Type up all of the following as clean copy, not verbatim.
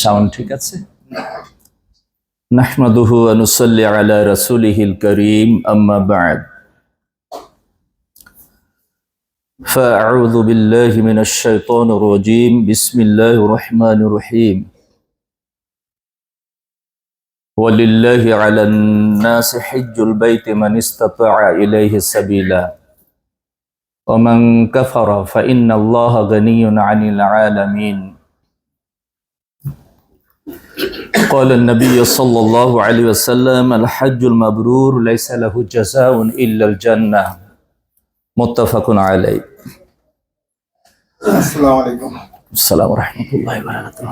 Sound ঠিক আছে? নাহমাদুহু ওয়া নুসাল্লি আলা রাসূলিহিল কারীম, আম্মা বা'দ। ফাআউযু বিল্লাহি মিনাশ শাইতানির রাজীম। বিসমিল্লাহির রাহমানির রাহিম। ওয়ালিল্লাহি আলান নাসি হিজ্জুল বাইতি মান ইসতাতা'a ইলাইহি সাবিলা ওয়া মান কাফারা ফাইন্নাল্লাহা গানিয়্যুন 'আনিল 'আলামিন। قال النبي صلى الله عليه وسلم الحج المبرور ليس له جزاء إلا الجنة متفق عليه. السلام عليكم. السلام ورحمة الله وبركاته.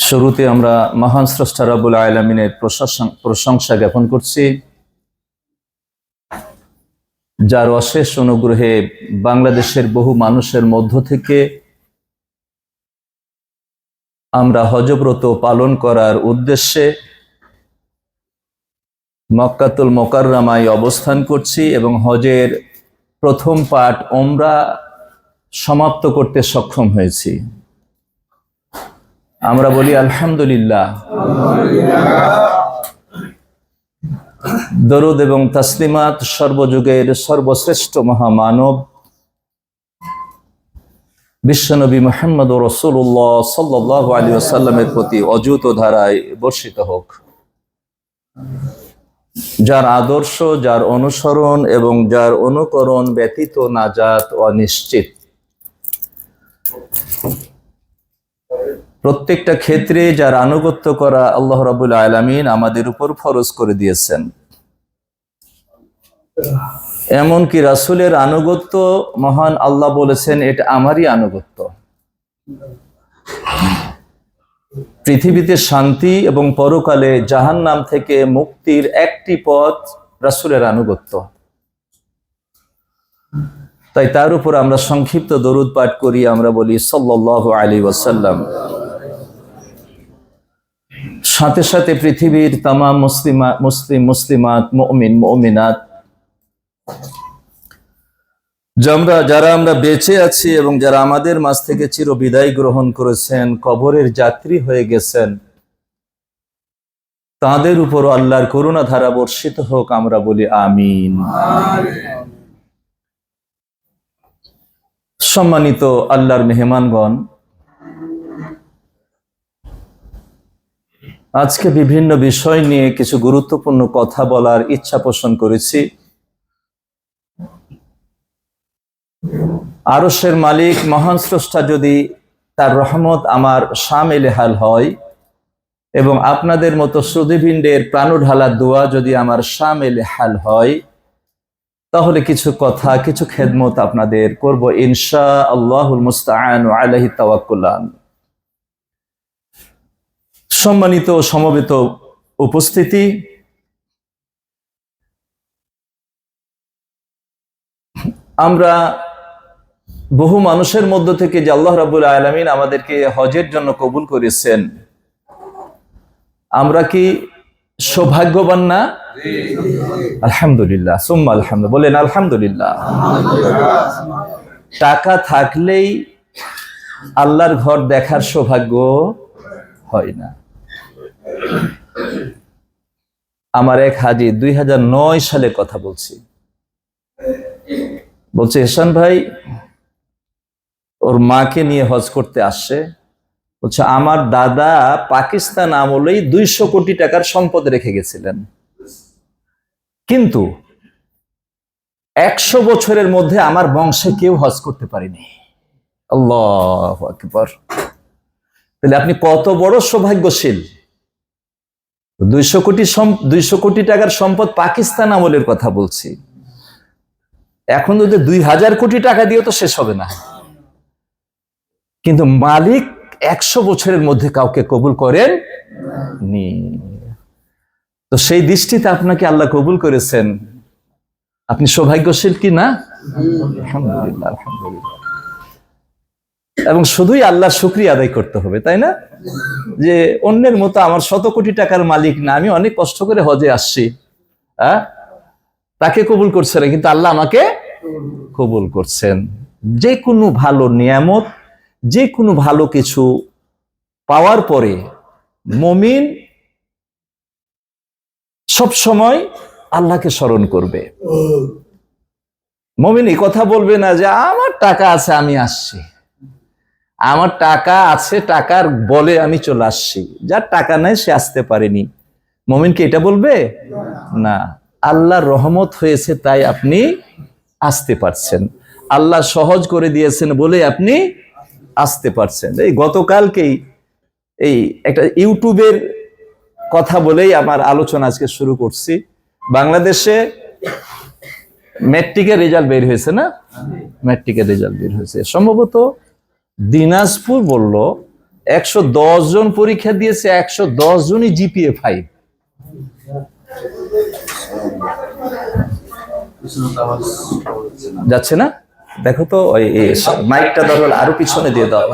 শুরুতে আমরা মহান স্রষ্টা রব্বুল আলামিনের প্রশংসা জ্ঞাপন করছি, যার অশেষ অনুগ্রহে বাংলাদেশের বহু মানুষের মধ্য থেকে আমরা হজব্রত পালন করার উদ্দেশ্যে মক্কাতুল মুকাররমায় অবস্থান করছি এবং হজের প্রথম পাঠ ওমরা সমাপ্ত করতে সক্ষম হয়েছি। আমরা বলি আলহামদুলিল্লাহ। দরুদ এবং তাসলিমাত সর্বযুগের সর্বশ্রেষ্ঠ মহামানব বিশ্বনবী মুহাম্মদ রাসূলুল্লাহ সাল্লাল্লাহু আলাইহি ওয়াসাল্লামের প্রতি অযুত ধারায় বর্ষিত হোক, যার আদর্শ, যার অনুসরণ এবং যার অনুকরণ ব্যতীত নাজাত অনিশ্চিত। প্রত্যেকটা ক্ষেত্রে যার আনুগত্য করা আল্লাহ রাব্বুল আলামিন আমাদের উপর ফরজ করে দিয়েছেন। এমনকি রাসূলের আনুগত্য মহান আল্লাহ বলেছেন, এটা আমারই আনুগত্য। পৃথিবীতে শান্তি এবং পরকালে জাহান্নাম থেকে মুক্তির একটি পথ রাসূলের আনুগত্য। তাই তার উপর আমরা সংক্ষিপ্ত দরুদ পাঠ করি, আমরা বলি সাল্লাল্লাহু আলাইহি ওয়াসাল্লাম। সাথে সাথে পৃথিবীর তামাম মুসলিমাত, মুমিন, মুমিনাত, যারা আমরা বেঁচে আছি এবং যারা আমাদের মাঝ থেকে চিরবিদায় গ্রহণ করেছেন, কবরের যাত্রী হয়ে গেছেন, তাদের উপর আল্লাহর করুণা ধারা বর্ষিত হোক, আমরা বলি আমিন। সম্মানিত আল্লাহর মেহমানগণ, আজকে বিভিন্ন বিষয় নিয়ে কিছু গুরুত্বপূর্ণ কথা বলার ইচ্ছা পোষণ করেছি। আরশের মালিক মহান স্রষ্টা যদি তার রহমত আমার শামিল হাল হয় এবং আপনাদের মতো সুধীবৃন্দের প্রাণঢালা দোয়া যদি আমার শামিল হাল হয়, তাহলে কিছু কথা, কিছু খেদমত আপনাদের করব ইনশাআল্লাহুল মুস্তাআন ওয়া আলাইহি তাওয়াক্কুলান। সম্মানিত সমবেত উপস্থিতি, আমরা বহু মানুষের মধ্য থেকে যে আল্লাহ রাব্বুল আলামিন আমাদেরকে হজের জন্য কবুল করেছেন, আমরা কি সৌভাগ্যবান না? আলহামদুলিল্লাহ, সুম্মা আলহামদুলিল্লাহ, বলেন আলহামদুলিল্লাহ। টাকা থাকলেই আল্লাহর ঘর দেখার সৌভাগ্য হয় না। আমার এক হাজি 2009 সালে কথা বলছে, এহসান ভাই ওর মাকে নিয়ে হজ করতে আসছে। বলছে আমার দাদা পাকিস্তান আমলেই 200 কোটি টাকার সম্পদ রেখে গেছিলেন, কিন্তু 100 বছরের মধ্যে আমার বংশে কেউ হজ করতে পারেনি। আল্লাহু আকবার। তাহলে আপনি কত বড় সৌভাগ্যশীল। 200 কোটি টাকার সম্পদ পাকিস্তান আমলের কথা বলছি। এখন যদি 2000 কোটি টাকা দিয়েও তো শেষ হবে না, কিন্তু মালিক 100 বছরের মধ্যে কাউকে কবুল করেন নি। তো সেই দৃষ্টিতে আপনাকে আল্লাহ কবুল করেছেন, আপনি সৌভাগ্যশীল কি না? আলহামদুলিল্লাহ, আলহামদুলিল্লাহ। এবং শুধুই আল্লাহর শুকরিয়া আদায় করতে হবে, তাই না? যে অন্যের মতো আমার 100 কোটি টাকার মালিক না, আমি অনেক কষ্ট করে হজে আসছি, তাকে কবুল করছে না, কিন্তু আল্লাহ আমাকে কবুল করছেন। যে কোনো ভালো নিয়ামত, যে কোনো ভালো কিছু পাওয়ার পরে মুমিন সব সময় আল্লাহকে স্মরণ করবে। মুমিন এই কথা বলবে না যে আমার টাকা আছে আমি আসছি, আমার টাকা আছে টাকার বলে আমি চলে আসছি, যার টাকা নাই সে আসতে পারেনি। মুমিন কি এটা বলবে? না। আল্লাহর রহমত হয়েছে তাই আপনি আসতে পারছেন, আল্লাহ সহজ করে দিয়েছেন বলে আপনি আসতে পারছেন। এই গতকালকেই এই একটা ইউটিউবের কথা বলেই আমার আলোচনা আজকে শুরু করছি। বাংলাদেশে ম্যাট্রিকের রেজাল্ট বের হয়েছে না? ম্যাট্রিকের রেজাল্ট বের হয়েছে, সম্ভবত দিনাজপুর বলল 110 জন পরীক্ষা দিয়েছে, 110 জনই জিপিএ 5। যাচ্ছে না? দেখো তো ওই মাইকটা ধরো, আরো পিছনে দিয়ে দাও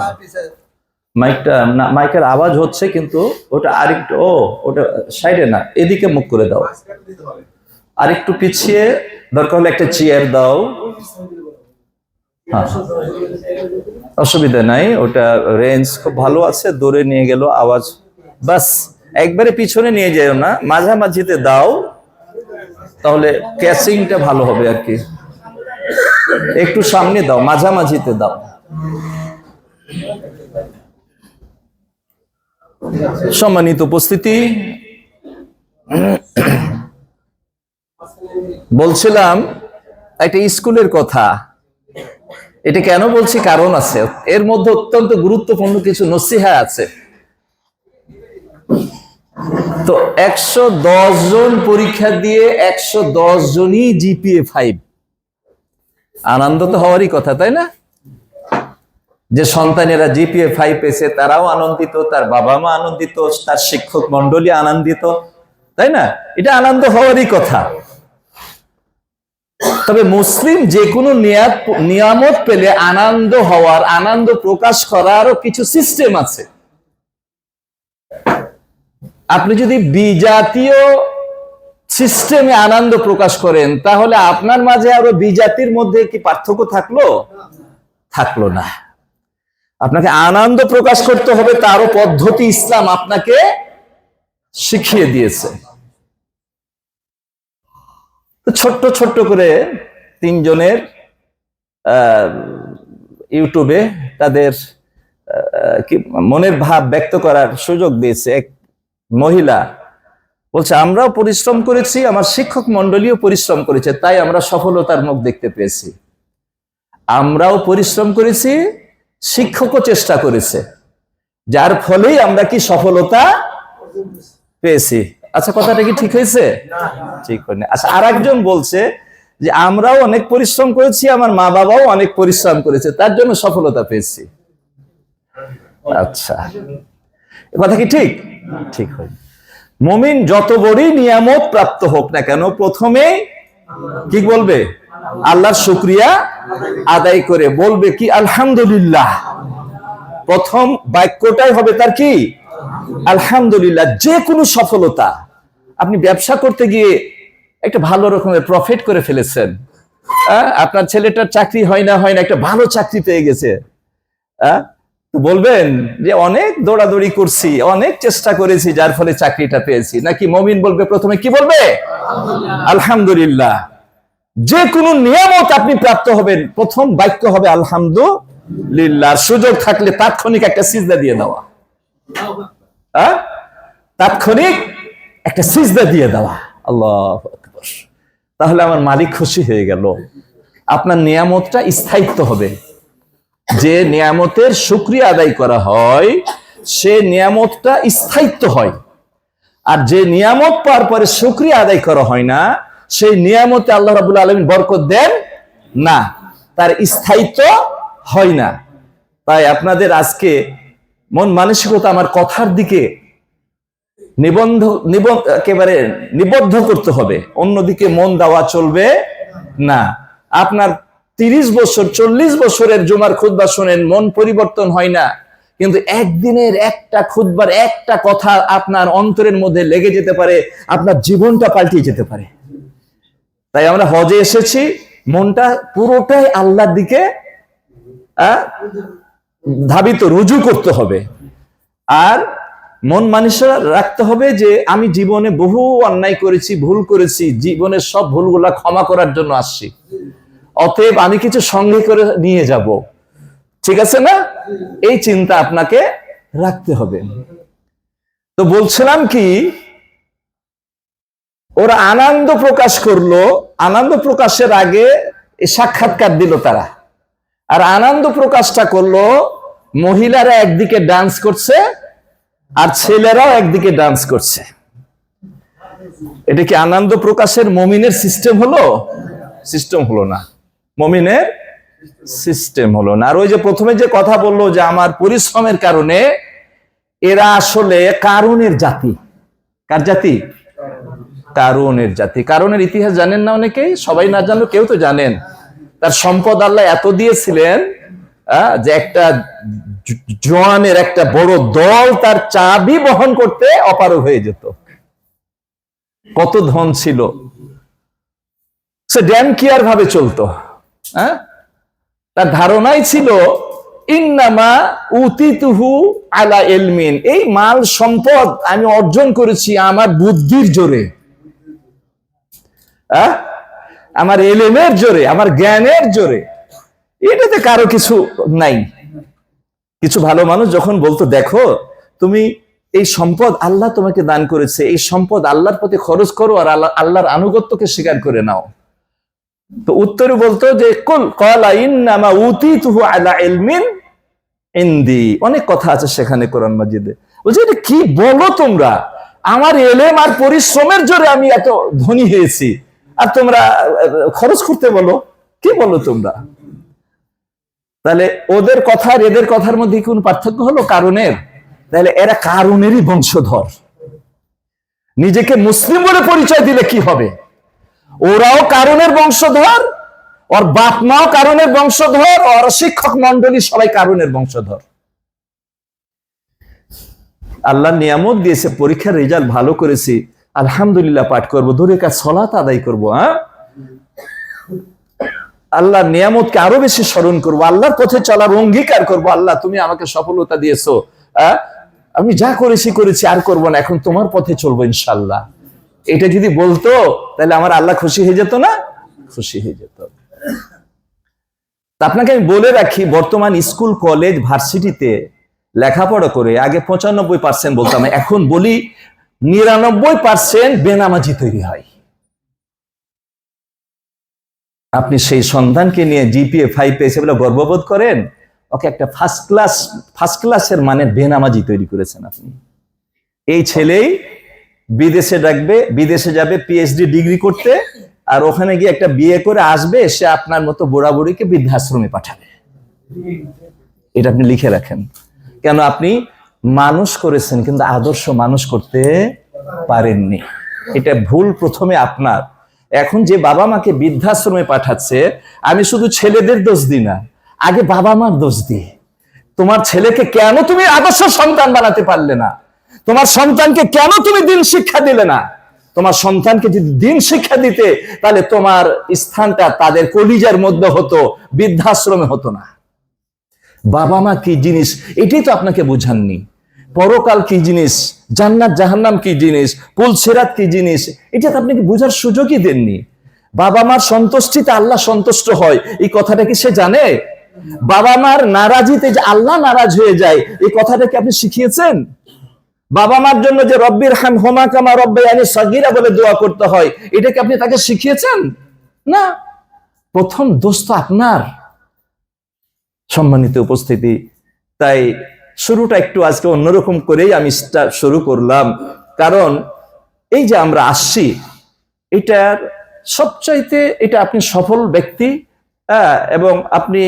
মাইকটা। না, মাইকের আওয়াজ হচ্ছে কিন্তু ওটা আরেকটু, ওটা সাইডে না, এদিকে মুখ করে দাও, আরেকটু পিছিয়ে, দরকার হলে একটা চেয়ার দাও। হ্যাঁ, অসুবিধা নাই, ওটা রেঞ্জ খুব ভালো আছে, দূরে নিয়ে গেল আওয়াজ। বাস একবারে পিছনে নিয়ে যাও না, মাঝামাঝিতে দাও, তাহলে ক্যাচিংটা ভালো হবে আর কি। একটু সামনে দাও, মাঝামাঝিতে দাও। সম্মানিত উপস্থিতি, বলছিলাম একটা স্কুলের কথা। এটা কেন বলছি? কারণ আছে, এর মধ্যে অত্যন্ত গুরুত্বপূর্ণ কিছু নসিহা আছে। তো 110 জন পরীক্ষা দিয়ে 110 জনই জিপিএ 5। আনন্দ তো হওয়ারই কথা, তাই না? যে সন্তানেরা জিপিএ 5 পেয়েছে তারাও আনন্দিত, তার বাবা মা আনন্দিত, তার শিক্ষক মন্ডলী আনন্দিত, তাই না? এটা আনন্দ হওয়ারই কথা। তবে মুসলিম যে কোনো নিয়ামত পেলে আনন্দ হওয়ার, আনন্দ প্রকাশ করারও কিছু সিস্টেম আছে। আপনি যদি বিজাতীয় সিস্টেমে আনন্দ প্রকাশ করেন, তাহলে আপনার মাঝে আরো বিজাতির মধ্যে কি পার্থক্য থাকলো? থাকলো না। আপনাকে আনন্দ প্রকাশ করতে হবে, তারও পদ্ধতি ইসলাম আপনাকে শিখিয়ে দিয়েছে। ছোট্ট ছোট্ট করে 3 জনের ইউটিউবে তাদের মনের ভাব ব্যক্ত করার সুযোগ দিয়েছে। এক মহিলা বলছে, আমরাও পরিশ্রম করেছি, আমার শিক্ষক মন্ডলীও পরিশ্রম করেছে, তাই আমরা সফলতার মুখ দেখতে পেয়েছি। আমরাও পরিশ্রম করেছি, শিক্ষকও চেষ্টা করেছে, যার ফলেই আমরা কি সফলতা পেয়েছি। আচ্ছা, কথাটা কি ঠিক হয়েছে? ঠিক হয়নি। আচ্ছা, আর একজন বলছে যে আমরাও অনেক পরিশ্রম করেছি, আমার মা বাবাও অনেক পরিশ্রম করেছে, তার জন্য সফলতা পেয়েছি। আচ্ছা, কথা কি ঠিক? ঠিক হয়নি। মুমিন যত বড়ই নিয়ামত প্রাপ্ত হোক না কেন, প্রথমে কি বলবে? আল্লাহর শুকরিয়া আদায় করে বলবে কি? আলহামদুলিল্লাহ। প্রথম বাক্যটাই হবে তার কি? আলহামদুলিল্লাহ। যে কোনো সফলতা, আপনি ব্যবসা করতে গিয়ে একটা ভালো রকমের প্রফিট করে ফেলেছেন, আপনার ছেলেটার চাকরি হয় না একটা ভালো চাকরি পেয়ে গেছে, বলবেন যে অনেক দৌড়াদৌড়ি করছি, অনেক চেষ্টা করেছি, যার ফলে চাকরিটা পেয়েছি? নাকি মুমিন বলবে প্রথমে কি বলবে? আলহামদুলিল্লাহ। যে কোনো নিয়ামত আপনি প্রাপ্ত হবেন, প্রথম বাক্য হবে আলহামদুলিল্লাহ। সুযোগ থাকলে তাৎক্ষণিক একটা সিজদা দিয়ে দেওয়া, তাৎক্ষণিক একটা সিজদা দিয়ে দেওয়া। আল্লাহু আকবার। তাহলে আমার মালিক খুশি হয়ে গেল। আপনার নিয়ামতটা স্থায়িত্ব হবে। যে নিয়ামতের শুকরিয়া আদায় করা হয়, সে নিয়ামতটা স্থায়িত্ব হয়। আর যে নিয়ামত পাওয়ার পরে শুকরিয়া আদায় করা হয় না, সেই নিয়ামতে আল্লাহ রাব্বুল আলামিন বরকত দেন না, তার স্থায়িত্ব হয় না। তাই আপনাদের আজকে মন মানসিকতা আমার কথার দিকে একেবারে নিবদ্ধ করতে হবে, অন্যদিকে মন দেওয়া চলবে না। আপনার 30 বছর 40 বছরের জুমার খুতবা শুনেন, মন পরিবর্তন হয় না, কিন্তু একদিনের একটা খুতবার একটা কথা আপনার অন্তরের মধ্যে লেগে যেতে পারে, আপনার জীবনটা পাল্টে যেতে পারে। তাই আমরা হজে এসেছি, মনটা পুরোটাই আল্লাহর দিকে ধাবিত, রুজু করতে হবে। আর মন মানুষের রাখতে হবে যে আমি জীবনে বহু অন্যায় করেছি, ভুল করেছি, জীবনের সব ভুলগুলা ক্ষমা করার জন্য আসছি, অতএব আমি কিছু সঙ্গে করে নিয়ে যাব। ঠিক আছে না? এই চিন্তা আপনাকে রাখতে হবে। তো বলছিলাম কি, ওরা আনন্দ প্রকাশ করলো, আনন্দ প্রকাশের আগে সাক্ষাৎকার দিল তারা, আর আনন্দ প্রকাশটা করলো মহিলারা একদিকে ডান্স করছে আর ছেলেরাও একদিকে ডান্স করছে। এটা কি আনন্দ প্রকাশের মুমিনের সিস্টেম হলো? সিস্টেম হলো না, মুমিনের সিস্টেম হলো না। আর ওই যে প্রথমে যে কথা বললো যে আমার পরিশ্রমের কারণে, এরা আসলে কারুনের জাতি। কার জাতি? কারুনের জাতি। কারুনের ইতিহাস জানেন না অনেকেই, সবাই না জানলো কেউ তো জানেন। তার সম্পদ আল্লাহ এত দিয়েছিলেন যে একটা জোয়ানের একটা বড় দল তার চাবি বহন করতে অপারগ হয়ে যেত। কত ধন ছিল, সে ড্যাম কেয়ার ভাবে চলতো। তার ধারণাই ছিল ইন্নামা উতিতুহু আলা ইলমিন, এই মাল সম্পদ আমি অর্জন করেছি আমার বুদ্ধির জোরে, আমার এলেমের জোরে, আমার জ্ঞানের জোরে, এটাতে কারো কিছু নাই। কিছু ভালো মানুষ যখন বলতো দেখো তুমি এই সম্পদ আল্লাহ তোমাকে দান করেছে, এই সম্পদ আল্লাহর পথে খরচ করো আর আল্লাহর আনুগত্যকে স্বীকার করে নাও, তো উত্তরে বলতো যে কুল ক্বালা ইন্নামা উতিতুহু আলা ইলমিন ইনদি। অনেক কথা আছে সেখানে কোরআন মাজিদে। বলছে এটা কি বলো তোমরা, আমার এলেম আর পরিশ্রমের জোরে আমি এত ধনী হয়েছি, আর তোমরা খরচ করতে বলো, কি বলো তোমরা? তাহলে ওদের কথা আর এদের কথার মধ্যে কোন পার্থক্য হলো? কারণের। তাহলে এরা কারণেরই বংশধর। নিজেকে মুসলিম বলে পরিচয় দিলে কি হবে? ওরাও কারণের বংশধর, ওর বাপ মাও কারণের বংশধর, ওর শিক্ষক মন্ডলী সবাই কারণের বংশধর। আল্লাহ নিয়ামত দিয়েছে, পরীক্ষার রেজাল্ট ভালো করেছি, আলহামদুলিল্লাহ পাঠ করবো, দূরে কাজ সালাত আদায় করবো, আল্লাহর নিয়ামতকে আরো বেশি স্মরণ করবো, আল্লাহর পথে চলার অঙ্গীকার করবো, আল্লাহ তুমি আমাকে সফলতা দিয়েছো, আমি যা করেছি করেছি, আর করবো না, এখন তোমার পথে চলবো ইনশাল্লাহ। এটা যদি বলতো তাহলে আমার আল্লাহ খুশি হয়ে যেত না? খুশি হয়ে যেত। আপনাকে আমি বলে রাখি, বর্তমান স্কুল কলেজ ভার্সিটিতে লেখাপড়া করে আগে 95% বলতাম, এখন বলি 99% বেনামাজি তৈরি হয়। আপনি সেই সন্তানকে নিয়ে জিপিএ 5 পেয়েছে বলে গর্ববোধ করেন, ওকে একটা ফার্স্ট ক্লাসের মানে বেনামাজি তৈরি করেছেন আপনি। এই ছেলেই বিদেশে বিদেশে যাবে পিএইচডি ডিগ্রি করতে, আর ওখানে গিয়ে একটা বিয়ে করে আসবে, সে আপনার মতো বুড়া বুড়িকে বৃদ্ধাশ্রমে পাঠাবে। এটা আপনি লিখে রাখেন। কেন? আপনি মানুষ করেছেন কিন্তু আদর্শ মানুষ করতে পারেননি। এটা ভুল প্রথমে আপনার। এখন যে বাবা মাকে বৃদ্ধাশ্রমে পাঠাচ্ছে, আমি শুধু ছেলেদের দোষ দিই না, আগে বাবা মার দোষ দিই। তোমার ছেলেকে কেন তুমি আদর্শ সন্তান বানাতে পারলে না? তোমার সন্তানকে কেন তুমি দিন শিক্ষা দিলে না? তোমার সন্তানকে যদি দিন শিক্ষা দিতে, তাহলে তোমার স্থানটা তাদের কলিজার মধ্যে হতো, বৃদ্ধাশ্রমে হতো না। বাবা মা কি জিনিস এটাই তো আপনাকে বুঝাননি। পরকাল কি জিনিস, জান্নাত জাহান্নাম কি জিনিস, কুল সিরাত কি জিনিস, এটা তো আপনাকে বোঝার সুযোগই দেননি। বাবা মার সন্তুষ্টিতে আল্লাহ সন্তুষ্ট হয়, এই কথাটা কি সে জানে? বাবা মার নারাজিতে যে আল্লাহ নারাজ হয়ে যায়, এই কথাটা কি আপনি শিখিয়েছেন? বাবা মার জন্য যে রব্বির হামহুমা কামা রাব্বায়ানি সাগীরা বলে দোয়া করতে হয়, এটা কি আপনি তাকে শিখিয়েছেন? না। প্রথম দোষ তো আপনার। সম্মানিত উপস্থিতি, তাই শুরুটা একটু আজকে অন্যরকম করেই আমি শুরু করলাম, কারণ এই যে আমরা আসছি, এটার সবচাইতে এটা আপনি সফল ব্যক্তি, এবং আপনি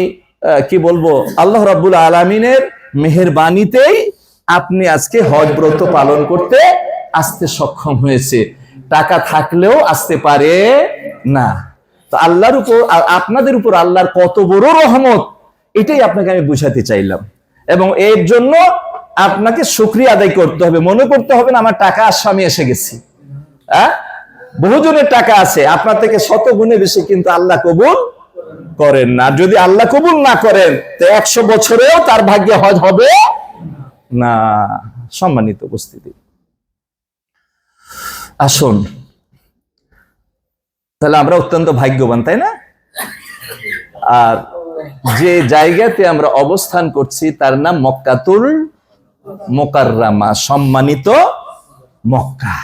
কি বলবো, আল্লাহ রাব্বুল আলামিনের মেহেরবানিতেই আপনি আজকে হজ ব্রত পালন করতে আসতে সক্ষম হয়েছে। টাকা থাকলেও আসতে পারে না। তো আল্লাহর উপর, আপনাদের উপর আল্লাহর কত বড় রহমত, এটাই আপনাকে আমি বুঝাতে চাইলাম। এবং এর জন্য আপনাকে শুকরিয়া আদায় করতে হবে। মনে করতে হবে না আমার টাকা আসছে আমি এসে গেছি। বহুজনের টাকা আছে, আপনার থেকে 100 গুণে বেশি, কিন্তু আল্লাহ কবুল করেন না। আর যদি আল্লাহ কবুল না করেন তো 100 বছরেও তার ভাগ্যে হজ হবে না। সম্মানিত উপস্থিতি, আসুন তাহলে আমরা অত্যন্ত ভাগ্যবান, তাই না? আর যে জায়গাতে আমরা অবস্থান করছি তার নাম মক্কাতুল মুকাররমা, সম্মানিত মক্কা।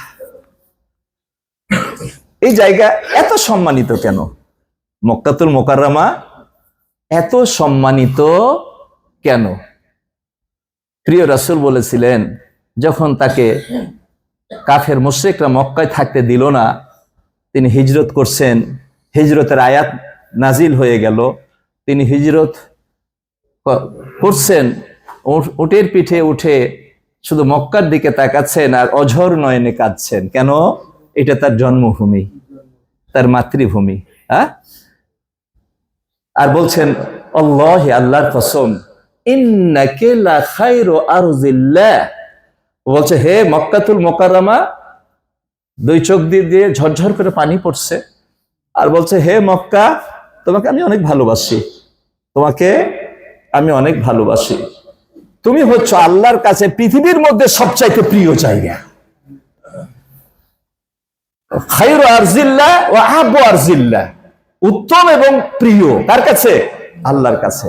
এই জায়গা এত সম্মানিত কেন? মক্কাতুল মুকাররমা এত সম্মানিত কেন? প্রিয় রাসূল বলেছিলেন, যখন তাকে কাফের মুশরিকরা মক্কায় থাকতে দিল না, তিনি হিজরত করছেন, হিজরতের আয়াত নাজিল হয়ে গেল, তিনি হিজরত করছেন, উটের পিঠে উঠে শুধু মক্কার দিকে তাকাচ্ছেন আর অঝর নয়নে কাঁদছেন। কেন? এটা তার জন্মভূমি, তার মাতৃভূমি। আর বলছেন, আল্লাহি, আল্লাহর কসম, ইন্নাকা লা খায়রু আরজিল্লাহ, বলছে হে মক্কাতুল মুকাররমা, 2 চোখ দিয়ে ঝরঝর করে পানি পড়ছে, আর বলছে হে মক্কা, তোমাকে আমি অনেক ভালোবাসি, তোমাকে আমি অনেক ভালোবাসি, তুমি হচ্ছ আল্লাহর কাছে পৃথিবীর মধ্যে সবচাইতে প্রিয় জায়গা। খায়রু আরজিল্লাহ ওয়া আহাব্বু আরজিল্লাহ, উত্তম এবং প্রিয় কার কাছে? আল্লাহর কাছে।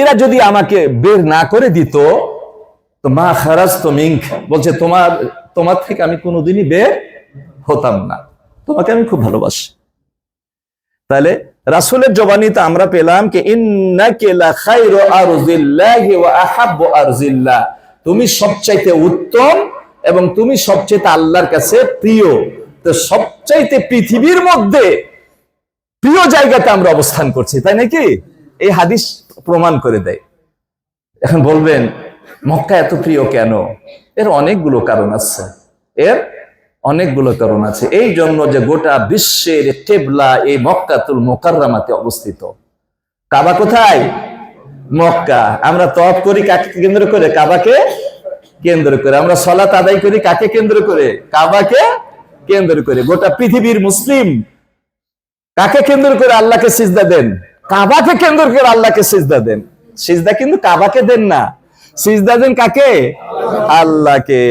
এরা যদি আমাকে বের না করে দিত তো মা খারাজতু মিনক, বলছে তোমার থেকে আমি কোনোদিনই বের হতাম না, তোমাকে আমি খুব ভালোবাসি। তাহলে রাসূলের জবানিতে আমরা পেলাম কি ইন্নাকা লা খায়রু আরজিল্লাহি ওয়া আহাব্বু আরজিল্লাহ, তুমি সবচাইতে উত্তম এবং তুমি সবচাইতে আল্লাহর কাছে প্রিয়। তো সবচাইতে পৃথিবীর মধ্যে প্রিয় জায়গাতে আমরা অবস্থান করছি, তাই নাকি? এই হাদিস প্রমাণ করে দেয়। এখন বলবেন মক্কা এত প্রিয় কেন? এর অনেকগুলো কারণ আছে, এই জন্য যে গোটা বিশ্বের কিবলা এই মক্কাতুল মুকাররমাতে অবস্থিত। কাবা কোথায়? মক্কা। আমরা তওয়াফ করি কাকে কেন্দ্র করে? কাবাকে কেন্দ্র করে। আমরা সালাত আদায় করি কাকে কেন্দ্র করে? কাবাকে কেন্দ্র করে। গোটা পৃথিবীর মুসলিম কাকে কেন্দ্র করে আল্লাহকে সিজদা দেন? কাবাকে কেন্দ্র করে আল্লাহকে সিজদা দেন। সিজদা কিন্তু কাবাকে দেন না, সিজদা দেন কাকে? আল্লাহকে।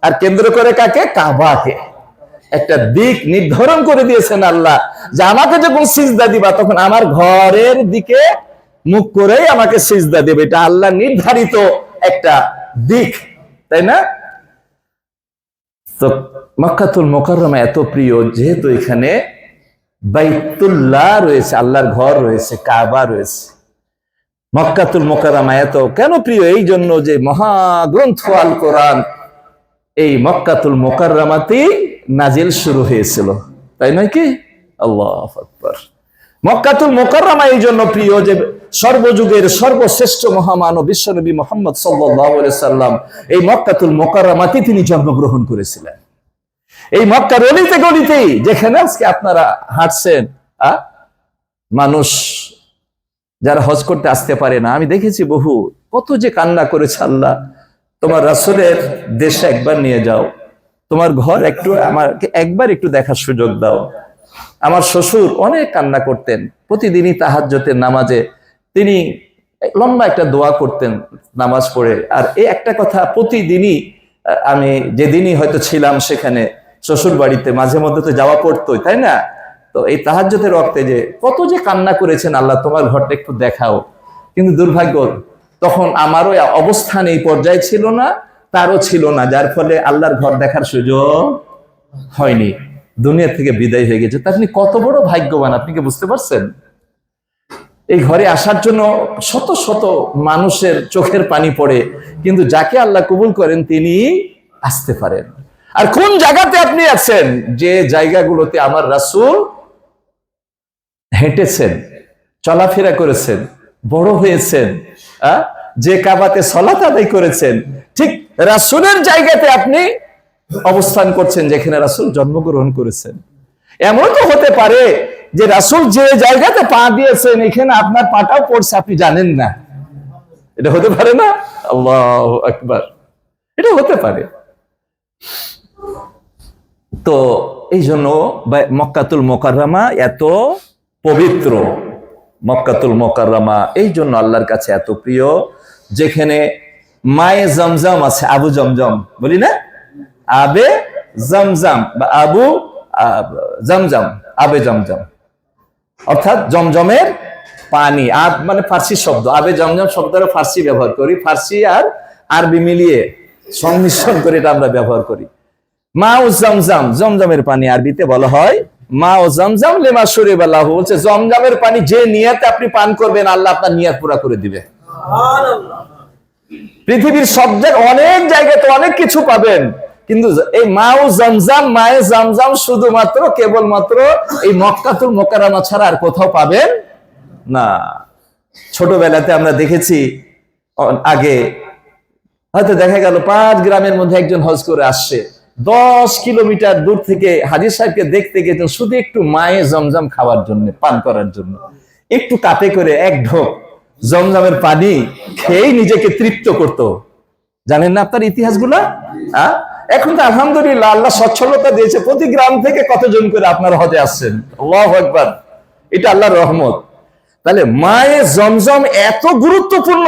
আর কেন্দ্র করে কাকে? কাবাকে। একটা দিক নির্ধারণ করে দিয়েছেন আল্লাহ যে আমাকে যখন সিজদা দিবা তখন আমার ঘরের দিকে মুখ করেই আমাকে সিজদা দেবে। এটা আল্লাহ নির্ধারিত একটা দিক, তাই না? তো মক্কাতুল মুকাররমা এত প্রিয় যেহেতু এখানে বাইতুল্লাহ রয়েছে, আল্লাহর ঘর রয়েছে, কাবা রয়েছে। মক্কাতুল মুকাররমা এত কেন প্রিয়? এই জন্য যে মহাগ্রন্থ আল কোরআন এই মক্কাতুল মুকাররমাতেই নাজিল শুরু হয়েছিল, তাই নয় কি? আল্লাহু আকবার। মক্কাতুল মুকাররমা এই জন্য প্রিয় যে সর্বযুগের সর্বশ্রেষ্ঠ মহামানব বিশ্বনবী মুহাম্মদ সাল্লাল্লাহু আলাইহি সাল্লাম এই মক্কাতুল মুকাররমাতে তিনি জন্মগ্রহণ করেছিলেন। এই মক্কার অলিতে গলিতেই যেখানে আজকে আপনারা হাঁটছেন, মানুষ যারা হজ করতে আসতে পারে না, আমি দেখেছি বহু, কত যে কান্না করেছে, আল্লাহ তোমার রাসূলের দেশে একবার নিয়ে যাও, তোমার ঘর একটু আমাকে একবার একটু দেখার সুযোগ দাও। আমার শ্বশুর অনেক কান্না করতেন, প্রতিদিনই তাহাজ্জুদের নামাজে তিনি লম্বা একটা দোয়া করতেন নামাজ পড়ে। আর এই একটা কথা প্রতিদিনই, আমি যেদিনই হয়তো ছিলাম সেখানে শ্বশুর বাড়িতে মাঝে মধ্যে তো যাওয়া পড়তোই, তাই না? তো এই তাহাজ্জুদের ওয়াক্তে যে কত যে কান্না করেছেন, আল্লাহ তোমার ঘরটা একটু দেখাও। কিন্তু দুর্ভাগ্য তখন আমারও অবস্থান এই পর্যায়ে ছিল না, তারও ছিল না, যার ফলে আল্লাহর ঘর দেখার সুযোগ হয়নি, দুনিয়া থেকে বিদায় হয়ে গেছে। তা আপনি কত বড় ভাগ্যবান, আপনি কি বুঝতে পারছেন? এই ঘরে আসার জন্য শত শত মানুষের চোখের পানি পড়ে, কিন্তু যাকে আল্লাহ কবুল করেন তিনি আসতে পারেন। আর কোন জায়গাতে আপনি আছেন? যে জায়গাগুলোতে আমার রাসূল হেঁটেছেন, চলাফেরা করেছেন, বড় হয়েছেন, যে কাবাতে সালাত আদায় করেছেন, ঠিক রাসূলের জায়গাতে আপনি অবস্থান করছেন যেখানে রাসূল জন্মগ্রহণ করেছেন। এমন তো হতে পারে যে রাসূল যে জায়গাতে পা দিয়েছেন এখানে আপনার পাটাও পড়ছে, আপনি জানেন না। এটা হতে পারে না? আল্লাহু আকবার, এটা হতে পারে। তো এই জন্য মক্কাতুল মোকাররমা এত পবিত্র, মক্কাতুল মোকাররমা এই জন্য আল্লাহর কাছে এত প্রিয়, যেখানে মায়ে জমজম আছে, আবু জমজম বলি না, আবে জমজম বা আবু জমজম, আবে জমজম অর্থাৎ জমজমের পানি। আব মানে ফার্সি শব্দ, আবে জমজম শব্দটা ফার্সি ব্যবহার করি, ফার্সি আর আরবি মিলিয়ে সংমিশ্রণ করে এটা আমরা ব্যবহার করি। মা ও জমজম, জমজমের পানি আরবিতে বলা হয় মা ও জমজম লিমা শুরিবা লাহু, বলছে জমজমের পানি যে নিয়তে আপনি পান করবেন আল্লাহ আপনার নিয়ত পুরা করে দিবে। পৃথিবীর সব জায়গায় অনেক জায়গায় তো অনেক কিছু পাবেন, কিন্তু এই মা ও জমজম, মায়ে জমজম শুধুমাত্র কেবলমাত্র এই মক্কাতুল মোকাররমা ছাড়া আর কোথাও পাবেন না। ছোটবেলাতে আমরা দেখেছি, আগে হয়তো দেখা গেল 5 গ্রামের মধ্যে একজন হজ করে আসছে, 10 কিলোমিটার দূর থেকে হাজী সাহেবকে দেখতে গেছেন শুধু একটু মায়ে জমজম খাওয়ার জন্য, পান করার জন্য। একটু কাপে করে এক ঢোক জমজমের পানি খেয়েই নিজেকে তৃপ্ত করত। জানেন না আপনার ইতিহাসগুলো? এখন তো আলহামদুলিল্লাহ আল্লাহ সচ্ছলতা দিয়েছে, প্রতি গ্রাম থেকে কতজন করে আপনার হজে আসছেন। আল্লাহু আকবার, এটা আল্লাহর রহমত। তাহলে মায়ে জমজম এত গুরুত্বপূর্ণ।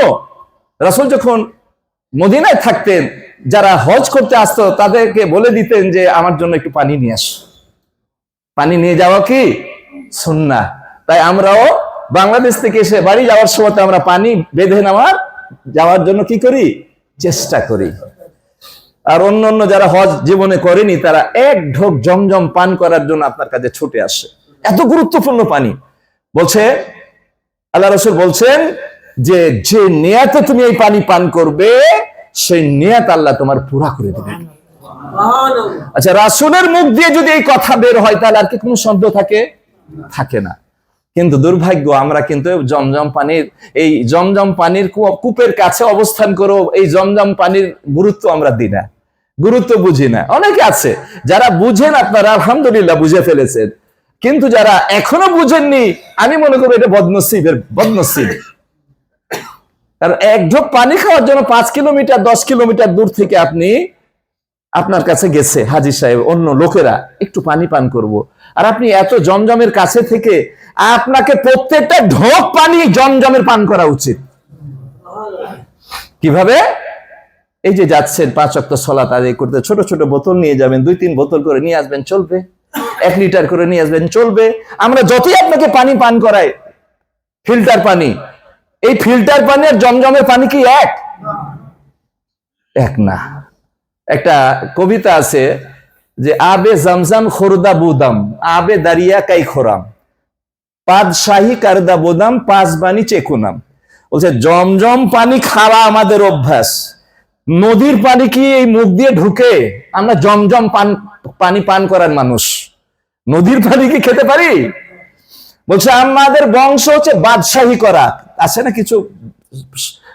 রাসূল যখন মদিনায় থাকতেন, যারা হজ করতে আসতো তাদেরকে বলে দিতেন যে আমার জন্য একটু পানি নিয়ে আস। পানি নিয়ে যাওয়া কি সুন্নাহ। তাই আমরাও বাংলাদেশ থেকে এসে বাড়ি যাওয়ার সময় আমরা পানি বেঁধে যাওয়ার জন্য কি করি, চেষ্টা করি। আর অন্য যারা হজ জীবনে করেনি তারা এক ঢোক জমজম পান করার জন্য আপনার কাছে ছুটে আসে। এত গুরুত্বপূর্ণ পানি। বলছে আল্লাহ রাসূল বলছেন যে যে নিয়তে তুমি এই পানি পান করবে সেই নিয়ত আল্লাহ তোমার পুরা করে দেবেন। আচ্ছা, রাসূলের মুখ দিয়ে যদি এই কথা বের হয় তাহলে আর কি কোনো শব্দ থাকে না। কিন্তু দুর্ভাগ্য, আমরা কিন্তু জমজম পানির কূপের কাছে অবস্থান করো এই জমজম পানির গুরুত্ব আমরা দিই না, গুরুত্ব বুঝি না। অনেকে আছে যারা বুঝেন, আপনারা আলহামদুলিল্লাহ বুঝে ফেলেছেন, কিন্তু যারা এখনো বুঝেননি আমি মনে করি এটা বদনসিব। কারণ এক ঢোক পানি খাওয়ার জন্য 5 কিলোমিটার 10 কিলোমিটার দূর থেকে আপনার কাছে গেছে হাজী সাহেব, অন্য লোকেরা একটু পানি পান করব, আর আপনি এত জমজমের কাছে থেকে আপনাকে প্রত্যেকটা ঢোক পানি জমজমের পান করা উচিত। কিভাবে? এই যে যাচ্ছেন 5 ওয়াক্ত সালাত আদায় করতে, ছোট ছোট বোতল নিয়ে যাবেন, 2-3 বোতল করে নিয়ে আসবেন, চলবে। 1 লিটার করে নিয়ে আসবেন, চলবে। আমরা যতই আপনাকে পানি পান করাই, ফিল্টার পানি, এই ফিল্টার পানি আর জমজমের পানি কি এক না। একটা কবিতা আছে যে আবে জমজম খোরদা বুদাম, আবে দারিয়া কাই খোরাম, পাদশাহী কারদা বোদাম, পাঁচবানি চেকুনাম। বলছে জমজম পানি খাওয়া আমাদের অভ্যাস, নদীর পানি কি এই মুখ দিয়ে ঢুকে? আমরা জমজম পানি পান করার মানুষ, নদীর পানি কি খেতে পারি? বলছে আমাদের বংশ হচ্ছে বাদশাহী করা, আছে না কিছু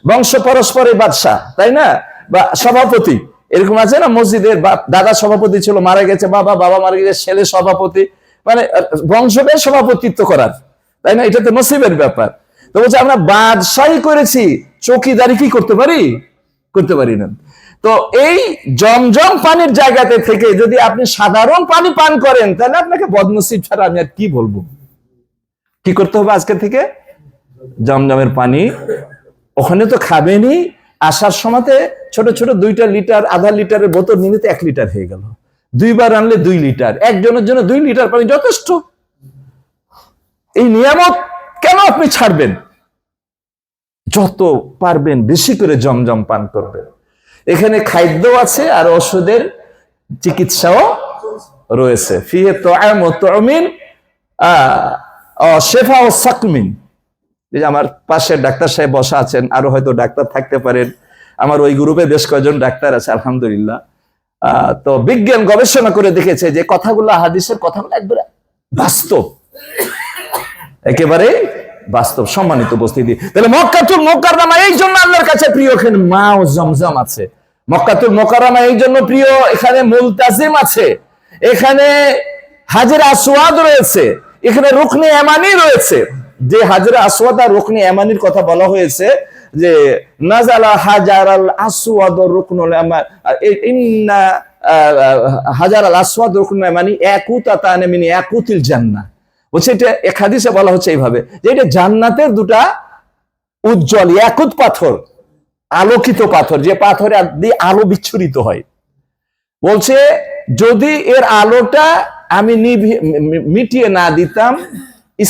বংশ পরস্পরের বাদশাহ, তাই না? বা সভাপতি, এরকম আছে না, মসজিদের দাদা সভাপতি ছিল, মারা গেছে বাবা মারা গেছে, ছেলে সভাপতি, মানে বংশবের সভাপতিত্ব করার, তাই না? এটা তো নসিবের ব্যাপার। তো বলছে আমরা বাদশাহী করেছি, চৌকিদারি কি করতে পারি না। তো এই জমজম পানির জায়গাতে থেকে যদি আপনি সাধারণ পানি পান করেন তাহলে আপনাকে বদনসিব ছাড়া আমি আর কি বলবো। কি করতে হবে আজকে থেকে? জমজমের পানি ওখানে তো খাবেনই, আসার সময়তে ছোট ছোট 2 লিটার 1/2 লিটারের বোতল নিতে 1 লিটার হয়ে গেল, 2 বার আনলে 2 লিটার, একজনের জন্য 2 লিটার পানি যথেষ্ট। এই নিয়ামত কেন আপনি ছাড়বেন? যত পারবেন বেশি করে জমজম পান করবেন। এখানে খাদ্য আছে আর ওষুধের চিকিৎসাও রয়েছে। ফিহে তুআম ওয়া তুমিন শিফা ও সাকমিন। এই যে আমার পাশে ডাক্তার সাহেব বসা আছেন, আরো হয়তো ডাক্তার থাকতে পারেন, আমার ওই গ্রুপে বেশ কয়েকজন ডাক্তার আছে আলহামদুলিল্লাহ। তো বিজ্ঞান গবেষণা করে দেখেছে যে কথাগুলো, হাদিসের কথাগুলো একবারে বাস্তব, একেবারে বাস্তব। সম্মানিত উপস্থিতি, তাহলে মক্কাতুল মুকাররমা এই জন্য আল্লাহর কাছে প্রিয়, এখানে মা ও জমজম আছে। মক্কাতুল মুকাররমা এই জন্য প্রিয়, এখানে মুলতাজিম আছে, এখানে হাজরে আসওয়াদ রয়েছে, এখানে রুকনে ইয়ামানি রয়েছে। যে হাজরে আসওয়াদ আর রুকনে ইয়ামানির কথা বলা হয়েছে যে নাজালা হাজারাল আসওয়াদ রুকনুল ইয়ামান, ইন্না হাজার আল আসওয়াদ রুকন মানে ইয়াকুতাতান মিন ইয়াকুতিল জান্নাহ। বলছে এটা এক হাদিসে বলা হচ্ছে এইভাবে যে এটা জান্নাতের দুটা উজ্জ্বল ইয়াকুত পাথর, আলোকিত পাথর, যে পাথরে দিয়ে আলো বিচ্ছুরিত হয়। বলছে যদি এর আলোটা আমি মিটিয়ে না দিতাম,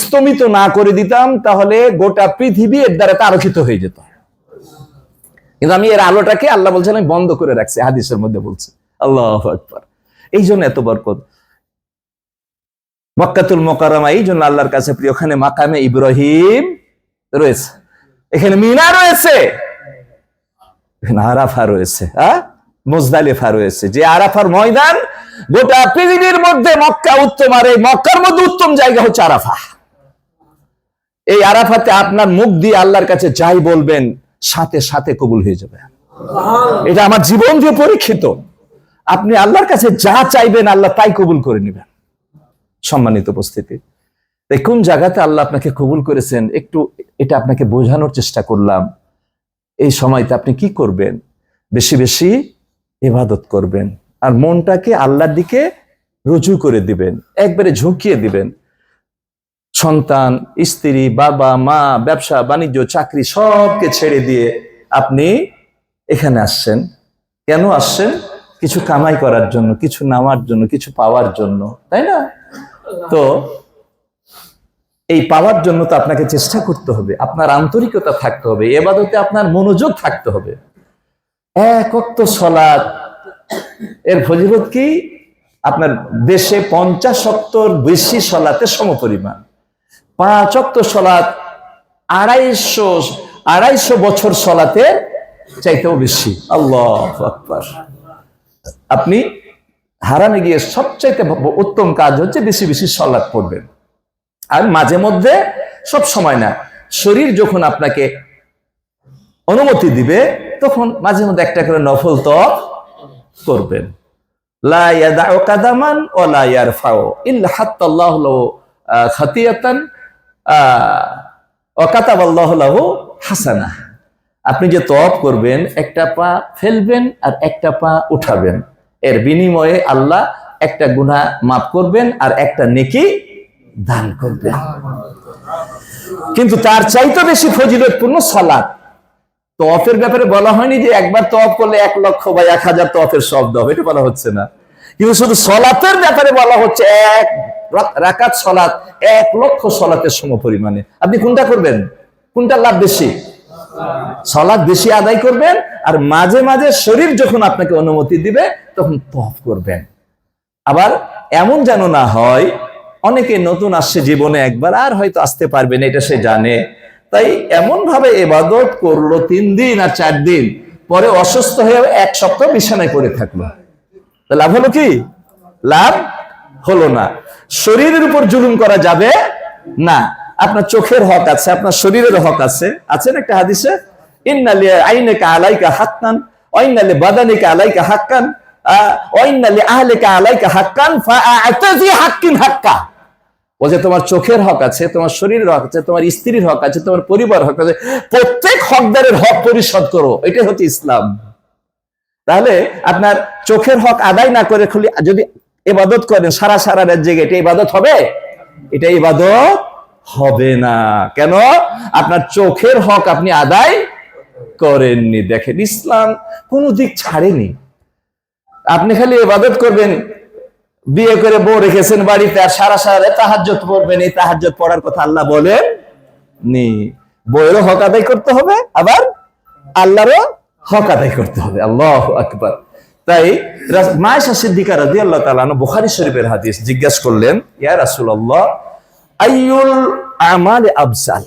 স্তমিত না করে দিতাম, তাহলে গোটা পৃথিবী এর দ্বারা আলোকিত হয়ে যেত। কিন্তু আমি এর আলোটাকে, আল্লাহ বলছেন, আমি বন্ধ করে রাখছি, হাদিসের মধ্যে বলছে। আল্লাহু আকবার। এই জন্য এত বরকত মক্কাতুল মুকাররমা, এই জন্য আল্লাহর কাছে প্রিয়। ওখানে মাকামে ইব্রাহিম রয়েছে, এখানে মিনা রয়েছে, এখানে আরাফা রয়েছে, মুজদালিফা রয়েছে। যে আরাফার ময়দান গোটা পৃথিবীর মধ্যে মক্কা উত্তম, আর এই মক্কার মধ্যে উত্তম জায়গা হচ্ছে আরাফা। এই আরাফাতে আপনার মুখ দিয়ে আল্লাহর কাছে যাই বলবেন সাথে সাথে কবুল হয়ে যাবে। এটা আমার জীবন দিয়ে পরীক্ষিত। আপনি আল্লাহর কাছে যা চাইবেন আল্লাহ তাই কবুল করে নেবেন। সম্মানিত উপস্থিতি, তাই কোন জায়গাতে আল্লাহ আপনাকে কবুল করেছেন একটু এটা আপনাকে বোঝানোর চেষ্টা করলাম। এই সময়তে আপনি কি করবেন? বেশি বেশি ইবাদত করবেন, আর মনটাকে আল্লাহর দিকে রুজু করে দিবেন, একবারে ঝুঁকিয়ে দিবেন। সন্তান, স্ত্রী, বাবা মা, ব্যবসা বাণিজ্য, চাকরি সবকে ছেড়ে দিয়ে আপনি এখানে আসছেন। কেন আসছেন? কিছু কামাই করার জন্য, কিছু নেওয়ার জন্য, কিছু পাওয়ার জন্য, তাই না? তো এই পাওয়ার জন্য তো আপনাকে চেষ্টা করতে হবে, আপনার আন্তরিকতা থাকতে হবে, ইবাদতে আপনার মনোযোগ থাকতে হবে। এক ওয়াক্ত সালাত এর ফজিলত কি? আপনার দেশে 50 ওয়াক্তর বেশি সালাতের সমপরিমাণ। 5 ওয়াক্ত সালাত 250 বছর সালাতের চাইতেও বেশি। আল্লাহু আকবার। আপনি হারামে গিয়ে সবচাইতে উত্তম কাজ হচ্ছে বেশি বেশি সালাত পড়বেন। আর মাঝে মধ্যে, সব সময় না, শরীর যখন আপনাকে অনুমতি দিবে তখন মাঝে মধ্যে একটা করে নফল তওয়াফ করবেন। লা ইয়াদাউ কাদামান ওয়া লা ইয়ারফাউ ইল্লা হাত্তাল্লাহু লাহু খাতিয়াতান ওয়া কাতাবাল্লাহু লাহু হাসানাহ। আপনি যে তওয়াফ করবেন, একটা পা ফেলবেন আর একটা পা উঠাবেন, এর বিনিময়ে আল্লাহ একটা গুনাহ মাফ করবেন আর একটা নেকি দান করবেন। কিন্তু তার চাইতে বেশি ফজিলতপূর্ণ সালাত। তওয়াফের ব্যাপারে বলা হয়নি যে একবার তওয়াফ করলে 1 লক্ষ বা 1000 তওয়াফের শব্দ হবে, এটা বলা হচ্ছে না। কিন্তু শুধু সালাতের ব্যাপারে বলা হচ্ছে 1 রাকাত সালাত 1 লক্ষ সালাতের সমপরিমাণে। আপনি কোনটা করবেন? কোনটা লাভ বেশি? সালাত বেশি আদায় করবেন, আর মাঝে মাঝে শরীর যখন আপনাকে অনুমতি দিবে তখন তওয়াফ করবেন। আবার এমন যেন না হয়, অনেকে নতুন আসছে জীবনে একবার, আর হয়তো আসতে পারবে না, এটা সে জানে, তাই এমন ভাবে ইবাদত করলো 3 দিন আর 4 দিন, পরে অসুস্থ হয়ে 1 সপ্তাহ বিছানায় পড়ে থাকলো। লাভ হলো কি? লাভ হলো না। শরীরের উপর জুলুম করা যাবে না। আপনার চোখের হক আছে, আপনার শরীরের হক আছে। আছেন একটা হাদিসে, ইন্না লি আইনিকা আলাইকা হাক্কান ওয়া ইন্না লি বাদানিকা আলাইকা হাক্কান ওয়া ইন্না লি আহলিকা আলাইকা হাক্কান ফাআতাজি হাক্কিন হাক্কা। ও যে তোমার চোখের হক আছে, তোমার শরীরের হক আছে, তোমার স্ত্রীর হক আছে, তোমার পরিবার হক আছে, প্রত্যেক হকদারের হক পরিশোধ করো। এটাই হচ্ছে ইসলাম। তাহলে আপনার চোখের হক আদায় না করে খালি যদি ইবাদত করেন সারা রাত জেগে, এটা ইবাদত হবে? এটা ইবাদত হবে না। কেন? আপনার চোখের হক আপনি আদায় করেননি। দেখেন, ইসলাম কোন দিক ছাড়েনি। আপনি খালি ইবাদত করবেন, বিয়ে করে বউ রেখেছেন বাড়িতে, আর সারা রাত তাহাজ্জুদ পড়বেন। এই তাহাজ্জুদ পড়ার কথা আল্লাহ বলেন নি। বউয়েরও হক আদায় করতে হবে, আবার আল্লাহরও হক আদায় করতে হবে। আল্লাহু আকবার। তাই মা আয়েশা সিদ্দিকা রাদিয়াল্লাহু তাআলা আনহা, বুখারী শরীফের হাদিস, জিজ্ঞাসা করলেন, ইয়া রাসূলুল্লাহ আইয়ুল আমালি আফজাল,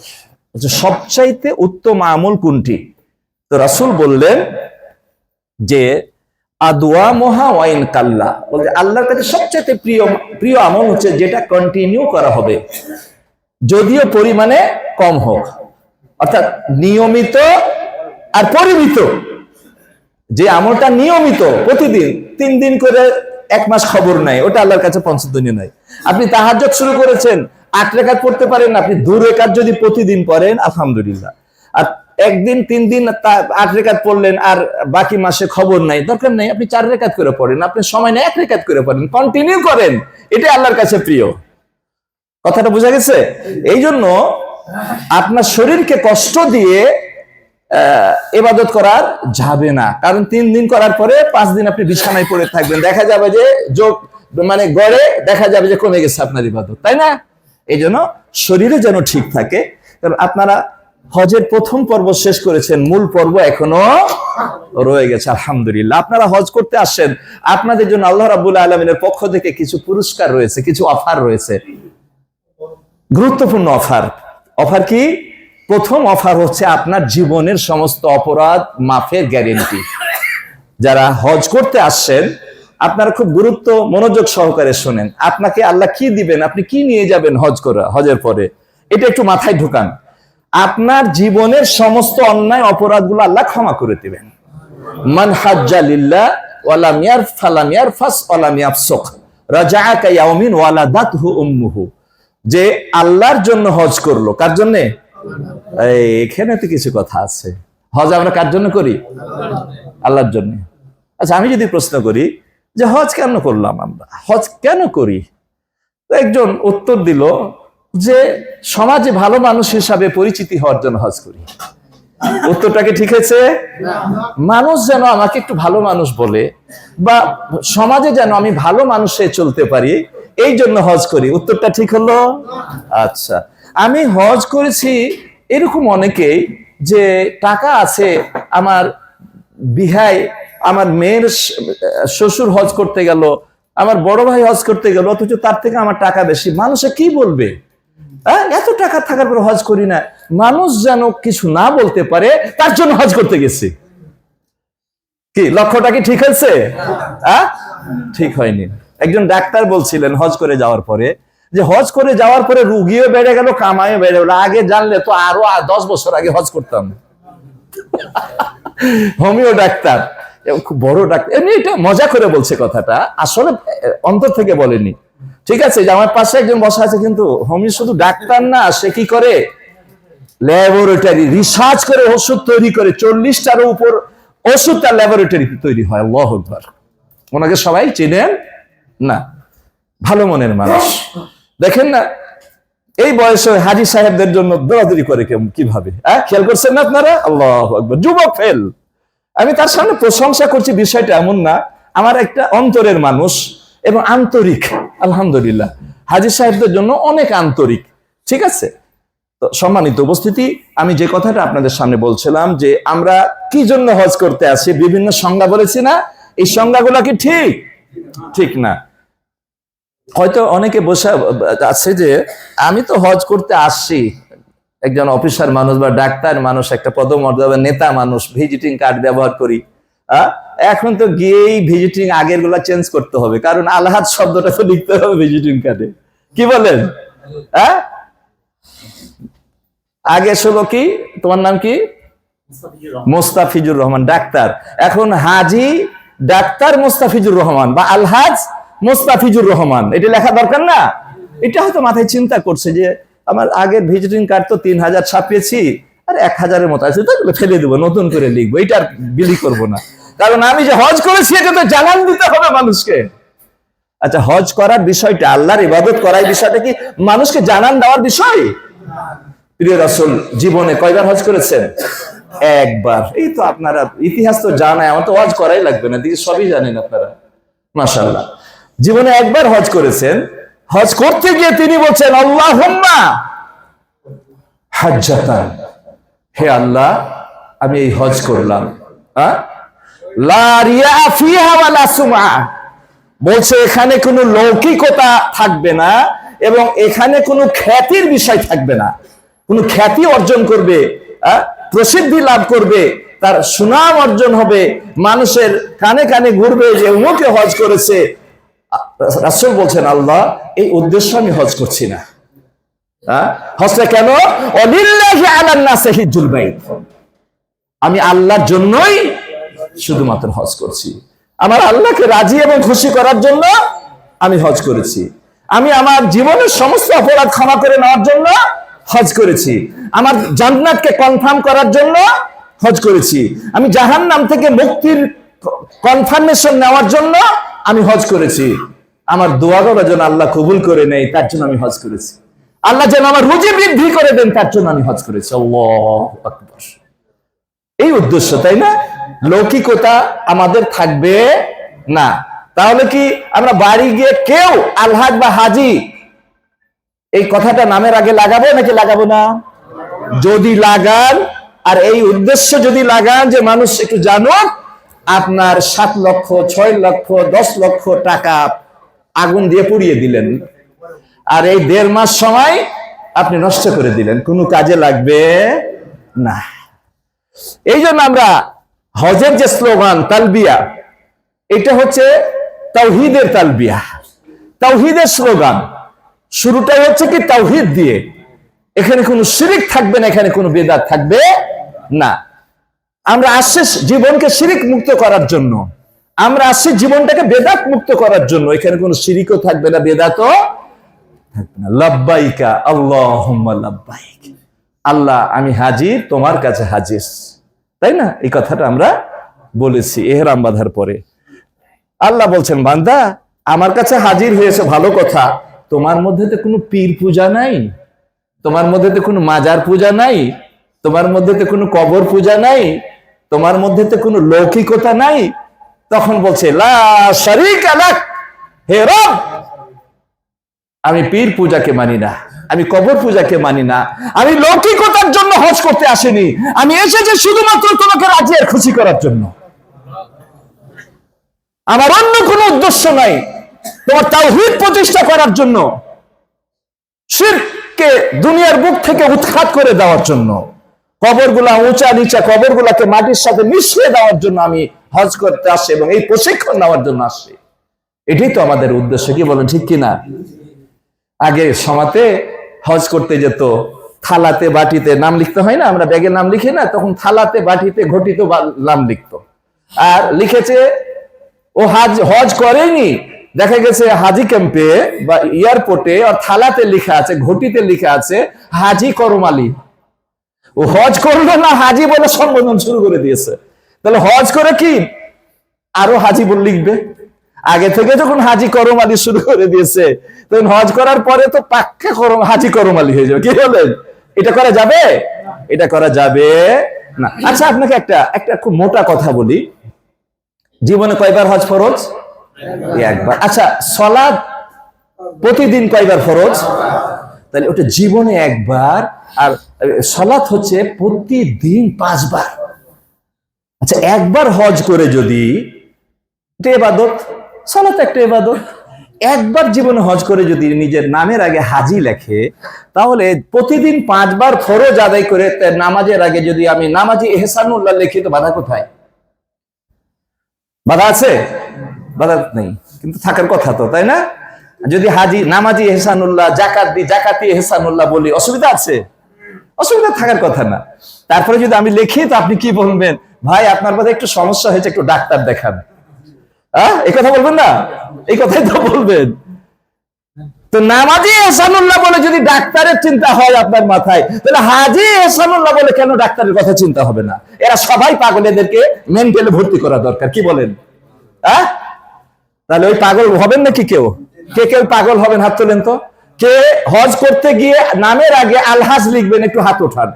সবচাইতে উত্তম আমল কোনটি? তো রাসূল বললেন যে আদওয়ামুহা ওয়া ইন কাল্লা, বলতে আল্লাহর কাছে সবচেয়ে প্রিয় আমল হচ্ছে যেটা কন্টিনিউ করা হবে, যদিও পরিমাণে কম হোক। অর্থাৎ নিয়মিত আর পরিমিত। যে আমলটা নিয়মিত, প্রতিদিন 3 দিন করে 1 মাস খবর নাই, ওটা আল্লাহর কাছে পঞ্চদনীয় নাই। আপনি তাহাজ্জুদ শুরু করেছেন, 8 রাকাত পড়তে পারেন, আপনি 2 রাকাত যদি প্রতিদিন পড়েন আলহামদুলিল্লাহ। আর একদিন 3 দিন 8 রাকাত পড়লেন আর বাকি মাসে খবর নাই, দরকার নাই, আপনি 4 রাকাত করে পড়েন, আপনি সময় নেই 1 রাকাত করে পড়েন, কন্টিনিউ করেন, এটা আল্লাহর কাছে প্রিয়। কথাটা বোঝা গেছে? এই জন্য আপনার শরীরকে কষ্ট দিয়ে ইবাদত করার যাবে না, কারণ 3 দিন করার পরে 5 দিন আপনি বিছানায় পড়ে থাকবেন, দেখা যাবে যে যোগ মানে গড়ে দেখা যাবে যে কমে গেছে আপনার ইবাদত, তাই না? এই জন্য শরীরে যেন ঠিক থাকে। কারণ আপনারা হজের প্রথম পর্ব শেষ করেছেন, মূল পর্ব এখনো রয়ে গেছে। আলহামদুলিল্লাহ, আপনারা হজ করতে আসেন, আপনাদের জন্য আল্লাহ রাব্বুল আলামিনের পক্ষ থেকে কিছু পুরস্কার রয়েছে, কিছু অফার রয়েছে, গুরুত্বপূর্ণ অফার। অফার কি? প্রথম অফার হচ্ছে আপনার জীবনের সমস্ত অপরাধ মাফের গ্যারেন্টি। যারা হজ করতে আসছেন আপনারা খুব গুরুত্ব মনোযোগ সহকারে শোনেন, আপনাকে আল্লাহ কি দিবেন, আপনি কি নিয়ে যাবেন হজের পরে, এটা একটু মাথায় ঢোকান। আপনার জীবনের সমস্ত অন্যায় অপরাধগুলো আল্লাহ ক্ষমা করে দিবেন। মান হাজ্জা লিল্লাহ ওয়া লাম ইয়ারফা লাম ইয়ারফাস ওয়া লাম ইয়াফসুক রাজাআ কায়াউমিন ওয়ালাদাতহু উম্মুহু। যে আল্লাহর জন্য হজ করলো, কার জন্য? এখানে তো কিছু কথা আছে। হজ আমরা কার জন্য করি? আল্লাহর জন্য। আচ্ছা, আমি যদি প্রশ্ন করি যে হজ কেন করলাম, আমরা হজ কেন করি, তো একজন উত্তর দিল যে সমাজে ভালো মানুষ হিসাবে পরিচিতি হওয়ার জন্য হজ করি। উত্তরটাকে ঠিক আছে? মানুষ যেন আমাকে একটু ভালো মানুষ বলে, বা সমাজে যেন আমি ভালো মানুষে চলতে পারি, এই জন্য হজ করি। উত্তরটা ঠিক হলো? আচ্ছা, আমি হজ করেছি এরকম অনেকেই যে টাকা আছে, আমার বিহাই আমার মেয়ের শ্বশুর হজ করতে গেল, আমার বড় ভাই হজ করতে গেল, অথচ তার থেকে আমার টাকা বেশি, মানুষে কি বলবে? এত টাকা থাকার পর হজ করি না, মানুষ যেন কিছু না বলতে পারে তার জন্য হজ করতে গেছি। কি লক্ষ্যটা কি ঠিক হয়েছে? ঠিক হয়নি। একজন ডাক্তার বলছিলেন হজ করে যাওয়ার পরে, যে হজ করে যাওয়ার পরে রুগীও বেড়ে গেল, কামাইও বেড়ে গেল, আগে জানলে তো আরো 10 বছর আগে হজ করতাম। হোমিও ডাক্তার, খুব বড় ডাক্তার, এমনি এটা মজা করে বলছে কথাটা, আসলে অন্তর থেকে বলেনি। ঠিক আছে, যে আমার পাশে একজন বসা আছে, কিন্তু হোমিও শুধু ডাক্তার না, সে কি করে? ল্যাবরেটরি রিসার্চ করে ওষুধ তৈরি করে, 40টারও উপর ওষুধ তার ল্যাবরেটরি তৈরি হয়। আল্লাহু আকবার। ওনাকে সবাই চিনেন না, ভালো মনের মানুষ। দেখেন না এই বয়সে হাজী সাহেবদের জন্য দৌড়াদৌড়ি করে কিভাবে, খেয়াল করছেন না আপনারা? আল্লাহু আকবার। যুবক ফেল। আমি তার সামনে প্রশংসা করছি, বিষয়টা এমন না, আমার একটা অন্তরের মানুষ এবং আন্তরিক। আলহামদুলিল্লাহ, হাজী সাহেবদের জন্য অনেক আন্তরিক। ঠিক আছে, তো সম্মানিত উপস্থিতি, আমি যে কথাটা আপনাদের সামনে বলছিলাম যে আমরা কি জন্য হজ করতে আসি, বিভিন্ন সংজ্ঞা বলেছি না, এই সংজ্ঞাগুলো কি ঠিক? ঠিক না। হয়তো অনেকে বসে আছে যে আমি তো হজ করতে আসছি, একজন অফিসার মানুষ বা ডাক্তার মানুষ, একটা পদমর্যাদা নেতা মানুষ, ভিজিটিং কার্ড ব্যবহার করি। এখন তো গিয়েই ভিজিটিং আগের গুলা চেঞ্জ করতে হবে, কারণ আলহাজ শব্দটা তো লিখতে হবে ভিজিটিং কার্ডে। কি বলেন? আগে ছিল কি, তোমার নাম কি? মোস্তাফিজুর রহমান, ডাক্তার। এখন হাজি ডাক্তার মোস্তাফিজুর রহমান বা আলহাজ মোস্তাফিজুর রহমান, এটা লেখা দরকার না? এটা হয়তো মাথায় চিন্তা করছে যে আমার আগের ভিজিটিং কার্ড তো 3000 ছাপিয়েছি, আর 1000-এর মতো আছে, তো ফেলে দেবো, নতুন করে লিখবো, এটা আর বিলি করবো না, কারণ আমি যে হজ করেছি এটা তো জানান দিতে হবে মানুষকে। আচ্ছা, হজ করার বিষয়টা, আল্লাহর ইবাদত করার বিষয়টা কি মানুষকে জানান দেওয়ার বিষয়? প্রিয় রাসূল জীবনে কয়বার হজ করেছেন? একবার। এই তো আপনারা ইতিহাস তো জানায়, আমার তো হজ করাই লাগবে না, দিকে সবই জানেন আপনারা, মাশাআল্লাহ। জীবনে একবার হজ করেছেন। হজ করতে গিয়ে তিনি বলছেন আল্লাহুম্মা হাজ্জাতান, হে আল্লাহ আমি এই হজ করলাম, লা রিয়া ফিহা ওয়ালা সুমআ, বলছে এখানে কোনো লৌকিকতা থাকবে না এবং এখানে কোনো খ্যাতির বিষয় থাকবে না। কোনো খ্যাতি অর্জন করবে, প্রসিদ্ধি লাভ করবে, তার সুনাম অর্জন হবে, মানুষের কানে কানে ঘুরবে যে উমুকে হজ করেছে। রাসূল বলছেন আল্লাহ এই উদ্দেশ্য আমি হজ করছি না। হজটা কেন? ওয়ালিল্লাহি আলান নাসি হিজ্জুল বাইত, আমি আল্লাহর জন্যই শুধুমাত্র হজ করছি, আমার আল্লাহকে রাজি এবং খুশি করার জন্য আমি হজ করেছি, আমি আমার জীবনের সমস্ত অপরাধ ক্ষমা করে নেওয়ার জন্য হজ করেছি। আমার জান্নাতকে কনফার্ম করার জন্য হজ করেছি। আমি জাহান্নাম থেকে মুক্তির কনফার্মেশন নেওয়ার জন্য আমি হজ করেছি। আমার দোয়াগুলো যেন আল্লাহ কবুল করে নেয় তার জন্য আমি হজ করেছি। আল্লাহ যেন আমার রুজি বৃদ্ধি করে দেন তার জন্য আমি হজ করেছি। আল্লাহু আকবার। এই উদ্দেশ্য, তাই না? লৌকিকতা আমাদের থাকবে না। তাহলে কি আমরা বাড়ি গিয়ে কেউ আলহাজ বা হাজি এই কথাটা নামের আগে লাগাবো নাকি লাগাবো না? যদি লাগান, আর এই উদ্দেশ্য যদি লাগান যে মানুষ একটু জানুক, আপনার 7 লক্ষ 6 লক্ষ 10 লক্ষ টাকা আগুন দিয়ে পুড়িয়ে দিলেন, আর এই 1.5 মাস সময় আপনি নষ্ট করে দিলেন, কোনো কাজে লাগবে না। এই জন্য আমরা হজের যে স্লোগান তালবিয়া, এটা হচ্ছে তাওহীদের তালবিয়া, তাওহীদের স্লোগান। শুরুটাই হচ্ছে কি তাওহীদ দিয়ে। এখানে কোনো শিরিক থাকবে না, এখানে কোনো বেদাত থাকবে না। আমরা আসছি জীবনকে শিরিক মুক্ত করার জন্য, আমরা আসছি জীবনটাকে বেদাত মুক্ত করার জন্য। এখানে কোনো শিরিকও থাকবে না, বেদাতও থাকবে না। লাব্বাইকা আল্লাহুম্মা লাব্বাইক, আল্লাহ আমি হাজির, তোমার কাছে হাজির, তাই না? এই কথাটা আমরা বলেছি ইহরাম বাঁধার পরে। আল্লাহ বলছেন, বান্দা আমার কাছে হাজির হয়েছে, ভালো কথা। তোমার মধ্যে তো কোনো পীর পূজা নাই, তোমার মধ্যে তো কোনো মাজার পূজা নাই, তোমার মধ্যে তো কোনো কবর পূজা নাই, তোমার মধ্যে তো কোনো লৌকিকতা নাই। তখন বলছে লা শারীকা লাক, হে রব, আমি পীর পূজাকে মানি না, আমি কবর পূজাকে মানি না, আমি লৌকিকতার জন্য হজ করতে আসিনি, আমি এসেছি শুধুমাত্র তোমাকে রাজি আর খুশি করার জন্য। আমার অন্য কোনো উদ্দেশ্য নাই, তোমার তাওহীদ প্রতিষ্ঠা করার জন্য, শিরককে দুনিয়ার বুক থেকে উৎখাত করে দেওয়ার জন্য, কবরগুলা উঁচা নিচা কবরগুলাকে মাটির সাথে মিশিয়ে দেওয়ার জন্য আমি হজ করতে আসছি এবং এই প্রশিক্ষণ নেওয়ার জন্য আসছি। এটাই তো আমাদের উদ্দেশ্য, কি বলেন, ঠিক কিনা? আগে সমাতে হজ করতে যেত, থালাতে বাটিতে নাম লিখতে হয় না, আমরা ব্যাগে নাম লিখি না, তখন থালাতে বাটিতে ঘটিতে নাম লিখতো। আর লিখেছে ও হজ করেনি, দেখা গেছে হাজি ক্যাম্পে বা এয়ারপোর্টে আর থালাতে লেখা আছে, ঘটিতে লেখা আছে হাজি করম আলী। ও হজ করলো না, হাজি বলে সম্বোধন শুরু করে দিয়েছে। তাহলে হজ করে কি আরো হাজি বলে লিখবে? আগে থেকে যখন হাজি করম আলী শুরু করে দিয়েছে, তখন হজ করার পরে তো পাক্কা হাজি করম আলী হয়ে যাবে। কি বলেন? এটা করা যাবে? এটা করা যাবে না। আচ্ছা, আপনাকে একটা খুব মোটা কথা বলি, জীবনে কয়বার হজ ফরজ? একবার। আচ্ছা, সালাত প্রতিদিন কয়বার ফরজ? তাহলে ওটা জীবনে একবার, আর সালাত হচ্ছে প্রতিদিন 5 বার। আচ্ছা, একবার হজ করে যদি, এটা ইবাদত, সালাত একটা ইবাদত। একবার জীবনে হজ করে যদি নিজের নামের আগে হাজি লেখে, তাহলে প্রতিদিন 5 বার ফরজ আদায় করে নামাজের আগে যদি আমি নামাজি এহসানুল্লাহ লিখি, তো বাধা কোথায়? বাধা আছে? বাধা নেই, কিন্তু থাকার কথা তো, তাই না? যদি হাজি নামাজি এহসানুল্লাহ, জাকাত দি জাকাতি এহসানুল্লাহ বলি, অসুবিধা আছে? অসুবিধা থাকার কথা না। তারপরে যদি আমি লিখি, তো আপনি কি বলবেন? ভাই আপনার মধ্যে একটু সমস্যা হয়েছে, একটু ডাক্তার দেখান। এই কথা বলবেন না? এই কথাই তো বলবেন। তো নামাজি এহসানুল্লাহ বলে যদি ডাক্তারের চিন্তা হয় আপনার মাথায়, তাহলে হাজি এহসানুল্লাহ বলে কেন ডাক্তারের কথা চিন্তা হবে না? এরা সবাই পাগল, এদেরকে মেন্টালে ভর্তি করা দরকার। কি বলেন? তাহলে ওই পাগল হবেন নাকি কেউ? কেউ পাগল হবেন? হাত তোলেন তো। কে হজ করতে গিয়ে নামের আগে আলহাজ লিখবেন? একটু হাত ওঠান,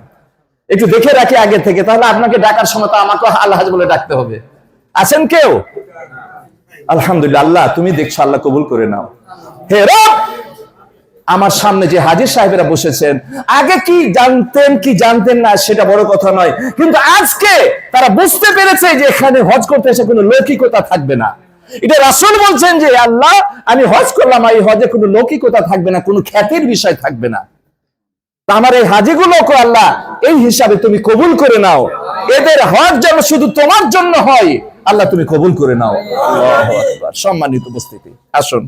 একটু দেখে রাখি আগে থেকে, তাহলে আপনাকে ডাকার সময় তো আমাকে আলহাজ বলে ডাকতে হবে। আছেন কেউ? আলহামদুলিল্লাহ, আল্লাহ তুমি দেখছো, আল্লাহ কবুল করে নাও। হে রব, আমার সামনে যে হাজির সাহেবেরা বসেছেন, আগে কি জানতেন কি জানতেন না সেটা বড় কথা নয়, কিন্তু আজকে তারা বুঝতে পেরেছে যে এখানে হজ করতে এসে কোনো লৌকিকতা থাকবে না। এটা রাসূল বলছেন যে আল্লাহ আমি হজ করলাম, এই হজে কোনো লৌকিকতা থাকবে না, কোনো খ্যাতির বিষয় থাকবে না। আমার এই হাজিগুলোকে আল্লাহ এই হিসাবে তুমি কবুল করে নাও, এদের হজ যেন শুধু তোমার জন্য হয়, আল্লাহ তুমি কবুল করে নাও। আল্লাহু আকবার। সম্মানিত উপস্থিতি, আসুন।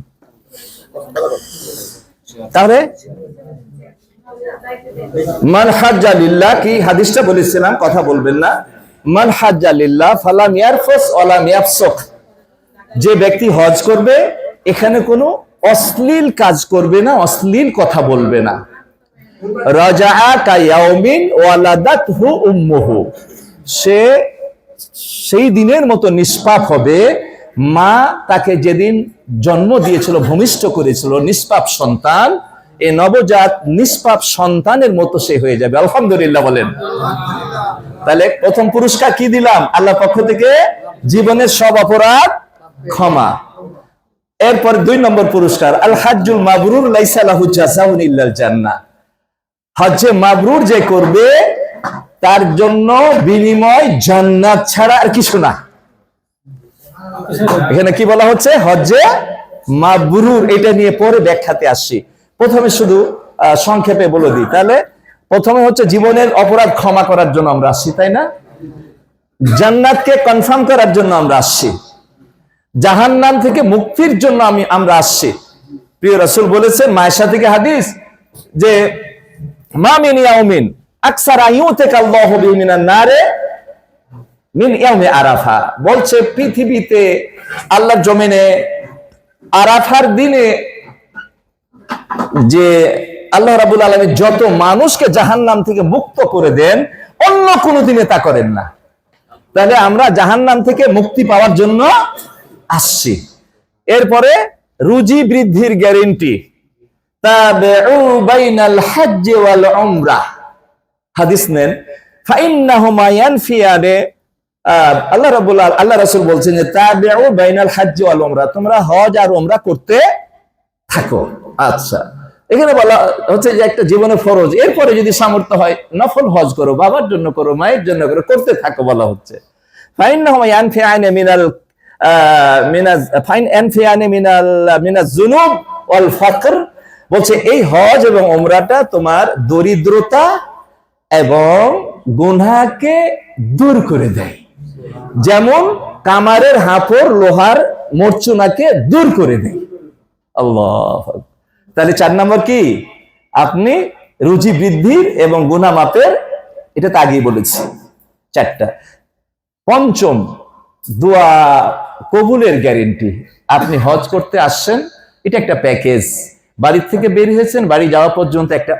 তাহলে মান হাজ্জা লিল্লাহ, কি হাদিসটা বলেছিলাম, কথা বলবেন না। মান হাজ্জা লিল্লাহ ফালাম ইয়ারফুস ওয়ালাম ইয়াফসুক, যে ব্যক্তি হজ করবে এখানে কোনো অশ্লীল কাজ করবে না, অশ্লীল কথা বলবে না। রাজাআ কায়াউমিন ওয়ালাদাতহু উম্মুহু, সে সেই দিনের মতো নিষ্পাপ হবে মা তাকে যেদিন জন্ম দিয়েছিল, ভূমিষ্ঠ করেছিল, নিষ্পাপ সন্তান, এই নবজাত নিষ্পাপ সন্তানের মতো সে হয়ে যাবে। আলহামদুলিল্লাহ বলেন। তাহলে প্রথম পুরস্কার কি দিলাম আল্লাহর পক্ষ থেকে? জীবনের সব অপরাধ ক্ষমা। এরপর 2 নম্বর পুরস্কার, আল হাজ্জুল মাবরুর লাইসা লাহু জাযাউন ইল্লাল জান্নাহ, হজ্জে মাবরুর যে করবে তার জন্য বিনিময় জান্নাত ছাড়া আর কিছু না। এখানে কি বলা হচ্ছে? হজ্জে মাবরুর। এটা নিয়ে পরে ব্যাখ্যাতে আসছি, প্রথমে শুধু সংক্ষেপে বলে দিই। তাহলে প্রথমে হচ্ছে জীবনের অপরাধ ক্ষমা করার জন্য আমরা আসছি, তাই না? জান্নাতকে কনফার্ম করার জন্য আমরা আসছি, জাহান্নাম থেকে মুক্তির জন্য আমরা আসছি। প্রিয় রাসূল বলেছেন, মায়েশা থেকে হাদিস, যে মা মিন ইয়াউমিন আকসারা ইউতিকাল্লাহু বিহি মিনান নারে মিন ইয়াউমি আরাফা। বলছে পৃথিবীতে আল্লাহর জমিনে আরাফার দিনে যে আল্লাহ রাব্বুল আলামিন যত মানুষকে জাহান্নাম থেকে মুক্ত করে দেন, অন্য কোনো দিনে তা করেন না। তাহলে আমরা জাহান্নাম থেকে মুক্তি পাওয়ার জন্য আসছি। এরপরে রুজি বৃদ্ধির গ্যারান্টি, তাবিউ বাইনাল হজ্জ ওয়াল উমরাহ, হাদিস নেন, ফাইন্নাহুমা ইয়ানফিয়ানে, আল্লাহ রাসূল বলছেন যে তাবিউ বাইনাল হজ্জ ওয়াল উমরাহ, তোমরা হজ আর উমরা করতে থাকো। আচ্ছা, এখানে বলা হচ্ছে যে একটা জীবনে ফরজ, এরপরে যদি সামর্থ্য হয় নফল হজ করো, বাবার জন্য করো, মায়ের জন্য করো, করতে থাকো বলা হচ্ছে। ফাইন্নাহুমা ইয়ানফিয়ানে মিনাল মিনাজ যুনুব ওয়াল ফাকর, বলছে এই হজ এবং উমরাটা তোমার দরিদ্রতা এবং গুনাহকে দূর করে দেয়, যেমন কামারের হাফড় লোহার মরচুনাকে দূর করে দেয়। আল্লাহ। তাহলে 4 নম্বর কি? আপনি রুজি বৃদ্ধির এবং গুনাহ মাপের, এটা তো আগেই বলেছি 4টা। পঞ্চম, দোয়া কবুলের গ্যারান্টি। আপনি হজ করতে আসছেন, এটা একটা প্যাকেজ। বাড়ির থেকে বের হয়েছেন, বাড়ি যাওয়া পর্যন্ত একটা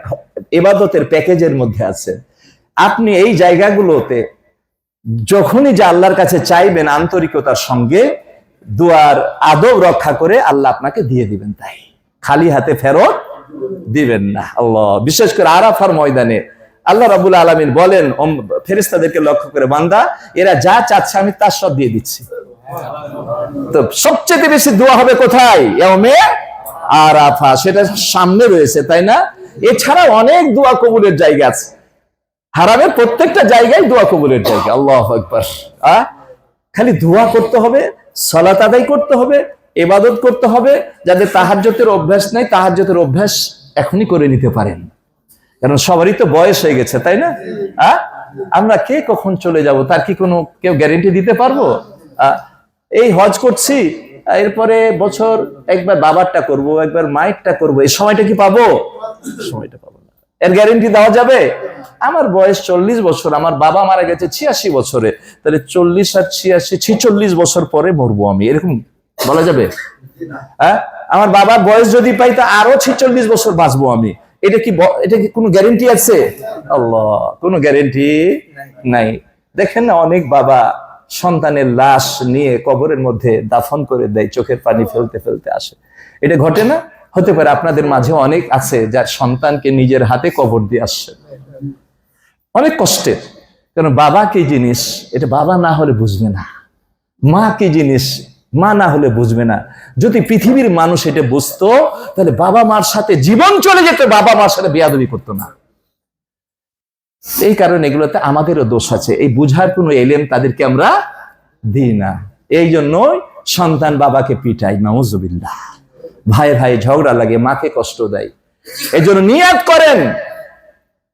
ইবাদতের প্যাকেজের মধ্যে আছে। আপনি এই জায়গাগুলোতে যখনই যে আল্লাহর কাছে চাইবেন আন্তরিকতার সঙ্গে, দোয়ার আদব রক্ষা করে আল্লাহ আপনাকে দিয়ে দিবেন, তাই খালি হাতে ফেরত দিবেন না। আল্লাহ। বিশেষ করে আরাফার ময়দানে আল্লাহ রাব্বুল আলামিন বলেন ফেরেশতাদেরকে লক্ষ্য করে, বান্দা এরা যা চাচ্ছে আমি তার সব দিয়ে দিচ্ছি। তো সবচেয়ে বেশি দোয়া হবে কোথায়? ইয়াউমে আরাফা, সেটা সামনে রয়েছে, তাই না? এছাড়া অনেক দোয়া কবুলের জায়গা আছে, হারামের প্রত্যেকটা জায়গায় দোয়া কবুলের জায়গা। আল্লাহু আকবার। খালি দোয়া করতে হবে, সালাত আদায় করতে হবে, ইবাদত করতে হবে। যাদের তাহাজ্জুদের অভ্যাস নাই, তাহাজ্জুদের অভ্যাস এখনই করে নিতে পারেন, কারণ সবারই তো বয়স হয়ে গেছে, তাই না? আমরা কে কখন চলে যাব তার কি কোনো কেউ গ্যারান্টি দিতে পারবো? এই হজ করছি, এরপরে বছর একবার বাবারটা করব, একবার মায়েরটা করব, এই সময়টা কি পাবো? সময়টা পাবো না। এর গ্যারান্টি দেওয়া যাবে? আমার বয়স 40 বছর, আমার বাবা মারা গেছে 86 বছরে, তাহলে 40 আর 86 46 বছর পরে মরবো আমি, এরকম বলা যাবে? আমার বাবার বয়স যদি পাই তা আরো 46 বছর বাঁচবো আমি, এটা কি কোনো গ্যারান্টি আছে? আল্লাহ, কোনো গ্যারান্টি নাই। দেখেন না, অনেক বাবা সন্তানের লাশ নিয়ে কবরের মধ্যে দাফন করে দেয়, চোখের পানি ফেলতে ফেলতে আসে। এটা ঘটে না? হতে পারে আপনাদের মাঝে অনেক আছে যার সন্তানকে নিজের হাতে কবর দিয়ে আসছে, অনেক কষ্টের। কারণ বাবা কি জিনিস এটা বাবা না হলে বুঝবে না, মা কি জিনিস মা না হলে বুঝবে না। যদি পৃথিবীর মানুষ এটা বুঝতো, তাহলে বাবা মার সাথে জীবন চলে যেত, বাবা মার সাথে বেয়াদবি করতো না। এই কারণে এগুলোতে আমাদেরও দোষ আছে, এই বুঝার কোনো এলেম তাদেরকে আমরা দিই না। এই জন্যই সন্তান বাবাকে পিটায়, নাউজুবিল্লাহ। ভাই ভাই ঝগড়া লাগে, মাকে কষ্ট দেয়। এই জন্য নিয়াত করেন,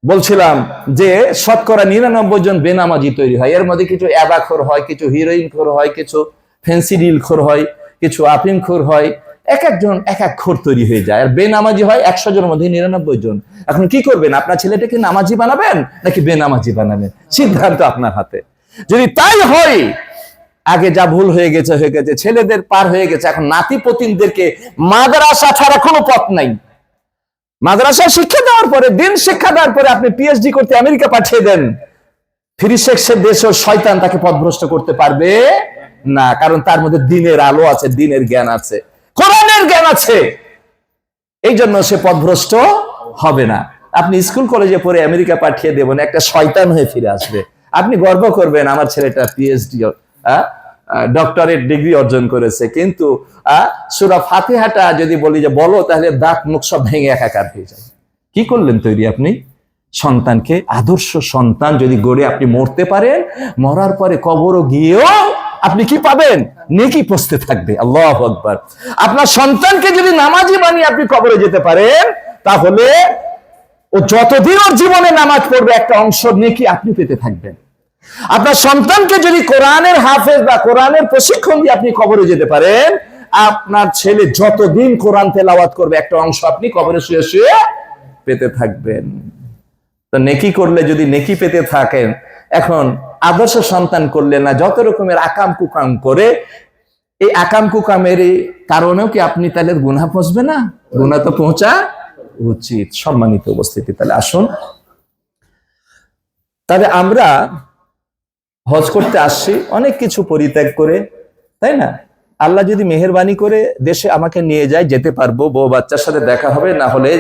বলছিলাম যে 99% জন বেনামাজি তৈরি হয়। এর মধ্যে কিছু অ্যাবাখোর হয়, কিছু হিরোইন খোর হয়, কিছু ফেন্সিডিল খোর হয়, কিছু আফিম খোর হয়। এক একজন এক এক খোর তৈরি হয়ে যায়। আর বেনামাজি হয় 100 জনের মধ্যে 99 জন। এখন কি করবেন? আপনার ছেলেটাকে নামাজি বানাবেন নাকি বেনামাজি বানাবেন? সিদ্ধান্ত আপনার হাতে। যদি তাই হয়, আগে যা ভুল হয়ে গেছে হয়ে গেছে, ছেলেদের পার হয়ে গেছে, এখন নাতি পতিনদেরকে মাদ্রাসা ছাড়া কোনো পথ নাই। মাদ্রাসা শিক্ষা দেওয়ার পরে, দিন শিক্ষা দেওয়ার পরে আপনি পিএইচডি করতে আমেরিকা পাঠিয়ে দেন, ফ্রি সেক্সের দেশে শয়তান তাকে পথভ্রষ্ট করতে পারবে না, কারণ তার মধ্যে দিনের আলো আছে, দিনের জ্ঞান আছে, কোরআনের জ্ঞান আছে, এই জন্য সে পথভ্রষ্ট হবে না। আপনি স্কুল কলেজে পড়ে আমেরিকা পাঠিয়ে দেবেন, একটা শয়তান হয়ে ফিরে আসবে। আপনি গর্ব করবেন আমার ছেলেটা পিএইচডি ডক্টরেট ডিগ্রি অর্জন করেছে, কিন্তু সূরা ফাতিহাটা যদি বলি যে বলো, তাহলে দাঁত মুখ সব ভেঙে একাকার হয়ে যায়। কি করলেন তৈরি আপনি? সন্তানকে, আদর্শ সন্তান যদি গড়ে আপনি মরতে পারেন, মরার পরে কবরও গিয়েও আপনি কি পাবেন? নেকি পৌঁছতে থাকবে। আল্লাহু আকবার। আপনার সন্তানকে যদি নামাজি বানিয়ে আপনি কবরে যেতে পারেন, তাহলে ও যতদিন ওর জীবনে নামাজ পড়বে একটা অংশ নেকি আপনি পেতে থাকবেন। আপনার সন্তানকে যদি কোরআনের হাফেজ বা কোরআনের প্রশিক্ষণ দিয়ে আপনি কবরে যেতে পারেন, আপনার ছেলে যতদিন কোরআন তেলাওয়াত করবে একটা অংশ আপনি কবরে শুয়ে শুয়ে পেতে থাকবেন। তো নেকি করলে যদি নেকি পেতে থাকেন, এখন আদর্শ সন্তান করলে না, যত রকমের আকাম কুকাম করে, এই আকাম কুকামের কারণেও কি আপনি তাহলে গুনাহ পৌঁছবে না? গুনাহ তো পৌঁছা উচিত। সম্মানিত উপস্থিতি, তাহলে আসুন, তাহলে আমরা হজ করতে আসছি অনেক কিছু পরিত্যাগ করে, তাই না? আল্লাহ যদি মেহেরবানি করে দেশে আমাকে নিয়ে যায়, যেতে পারবো, বউ বাচ্চার সাথে দেখা হবে, না হলে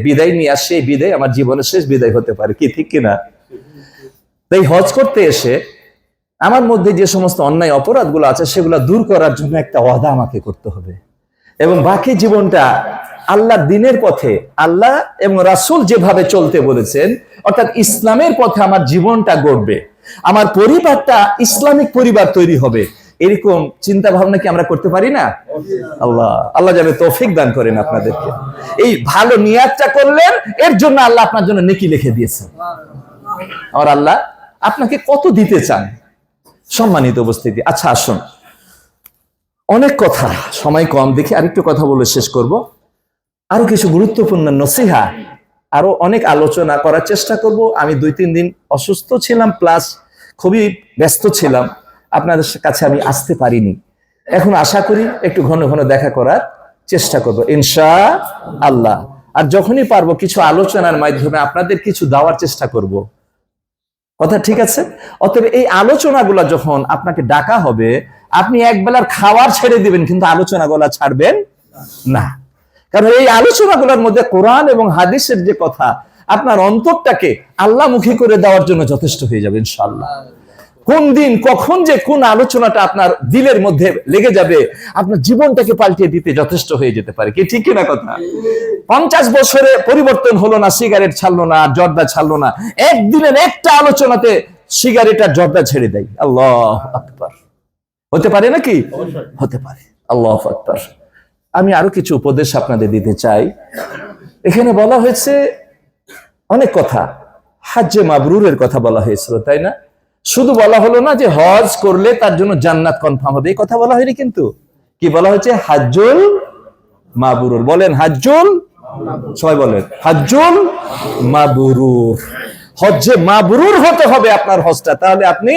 বিদায় নিয়ে আসছে, এই বিদায় আমার জীবনের শেষ বিদায় হতে পারে, কি ঠিক কিনা? তাই হজ করতে এসে আমার মধ্যে যে সমস্ত অন্যায় অপরাধগুলো আছে সেগুলো দূর করার জন্য একটা ওয়াদা আমাকে করতে হবে, এবং বাকি জীবনটা আল্লাহর দ্বীনের পথে, আল্লাহ এবং রাসূল যেভাবে চলতে বলেছেন, অর্থাৎ ইসলামের পথে আমার জীবনটা গড়বে, আমার পরিবারটা ইসলামিক পরিবার তৈরি হবে, এরকম চিন্তা ভাবনা কি আমরা করতে পারি না? আল্লাহ যাবে তৌফিক দান করেন আপনাদেরকে। এই ভালো নিয়াতটা করলেন, এর জন্য আল্লাহ আপনার জন্য নেকি লিখে দিয়েছেন। আর আল্লাহ আপনাকে কত দিতে চান। সম্মানিত উপস্থিতি, আচ্ছা আসুন, অনেক কথা, সময় কম, দেখি আরেকটু কথা বলে শেষ করব। আরো কিছু গুরুত্বপূর্ণ নসিহা, আরো অনেক আলোচনা করার চেষ্টা করব। আমি 2-3 দিন অসুস্থ ছিলাম, প্লাস খুবই ব্যস্ত ছিলাম, আপনাদের কাছে আমি আসতে পারিনি। এখন আশা করি একটু ঘন ঘন দেখা করার চেষ্টা করব ইনশাআল্লাহ। আর যখনই পারবো কিছু আলোচনার মাধ্যমে আপনাদের কিছু দেওয়ার চেষ্টা করব। কথা ঠিক আছে? অতএব এই আলোচনাগুলো যখন আপনাকে ডাকা হবে, আপনি একবেলার খাবার ছেড়ে দিবেন, কিন্তু আলোচনাগুলো ছাড়বেন না। কারণ এই আলোচনাগুলোর মধ্যে কোরআন এবং হাদিসের যে কথা আপনার অন্তরটাকে আল্লাহমুখী করে দেওয়ার জন্য যথেষ্ট হয়ে যাবে ইনশাআল্লাহ। কোন দিন কখন যে কোন আলোচনাটা আপনার দিলের মধ্যে লেগে যাবে, আপনার জীবনটাকে পাল্টিয়ে দিতে যথেষ্ট হয়ে যেতে পারে, কি ঠিক কিনা কথা? 50 বছরে পরিবর্তন হলো না, সিগারেট ছাড়লো না, জর্দা ছাড়লো না, একদিনের একটা আলোচনাতে সিগারেট আর জর্দা ছেড়ে দেয়। আল্লাহু আকবার। হতে পারে নাকি? হতে পারে। আল্লাহু আকবার। আমি আরো কিছু উপদেশ আপনাদের দিতে চাই। এখানে বলা হয়েছে অনেক কথা, হজ্জে মাবরুরের কথা বলা হয়েছিল, তাই না? শুধু বলা হলো না যে হজ করলে তার জন্য জান্নাত কনফার্ম হবে, এই কথা বলা হয়নি, কিন্তু কি বলা হয়েছে? হাজ্জুল মাবরুর। বলেন হাজ্জুল, সবাই বলেন হাজ্জুল মাবরুর। হজ্জে মাবরুর হতে হবে আপনার হজটা, তাহলে আপনি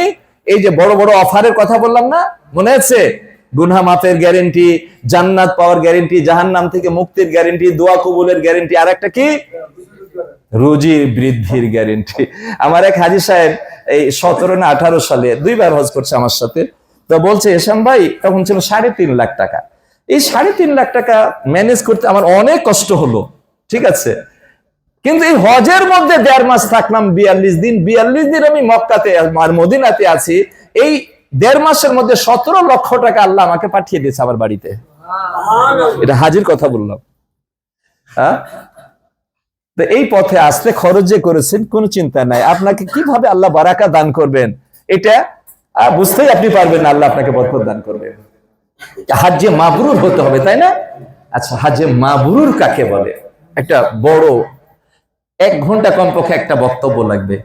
এই যে বড় বড় অফারের কথা বললাম না, মনে আছে? গুনাহ মাফের গ্যারেন্টি, জান্নাত পাওয়ার গ্যারেন্টি, জাহান্নাম থেকে মুক্তির গ্যারেন্টি, দোয়া কবুলের গ্যারেন্টি, আর একটা কি? রুজি বৃদ্ধির গ্যারেন্টি। আমার এক হাজী সাহেব এই 17 না 18 সালে 2 বার হজ করছে আমার সাথে, তো বলছে এসাম ভাই, তখন ছিল 3.5 লাখ টাকা, এই 3.5 লাখ টাকা ম্যানেজ করতে আমার অনেক কষ্ট হলো, ঠিক আছে? কিন্তু এই হজের মধ্যে 1.5 মাস থাকলাম, 42 দিন, 42 দিন আমি মক্কাতে আর মদিনাতে আছি। এই 1.5 মাসের মধ্যে 17 লক্ষ টাকা আল্লাহ আমাকে পাঠিয়ে দিয়েছে আমার বাড়িতে। এটা হাজির কথা বললাম। হ্যাঁ, এই পথে আসতে খরচ যে করেছেন কোনো চিন্তা নাই, আপনাকে কিভাবে আল্লাহ বারাকা দান করবেন এটা বুঝতেই আপনি পারবেন না, আল্লাহ আপনাকে বরকত দান করবেন। হজ্জে মাবরুর হতে হবে, তাই না? আচ্ছা, হজ্জে মাবরুর কাকে বলে? একটা বড় 1 ঘন্টা কমপক্ষে একটা বক্তব্য লাগবে,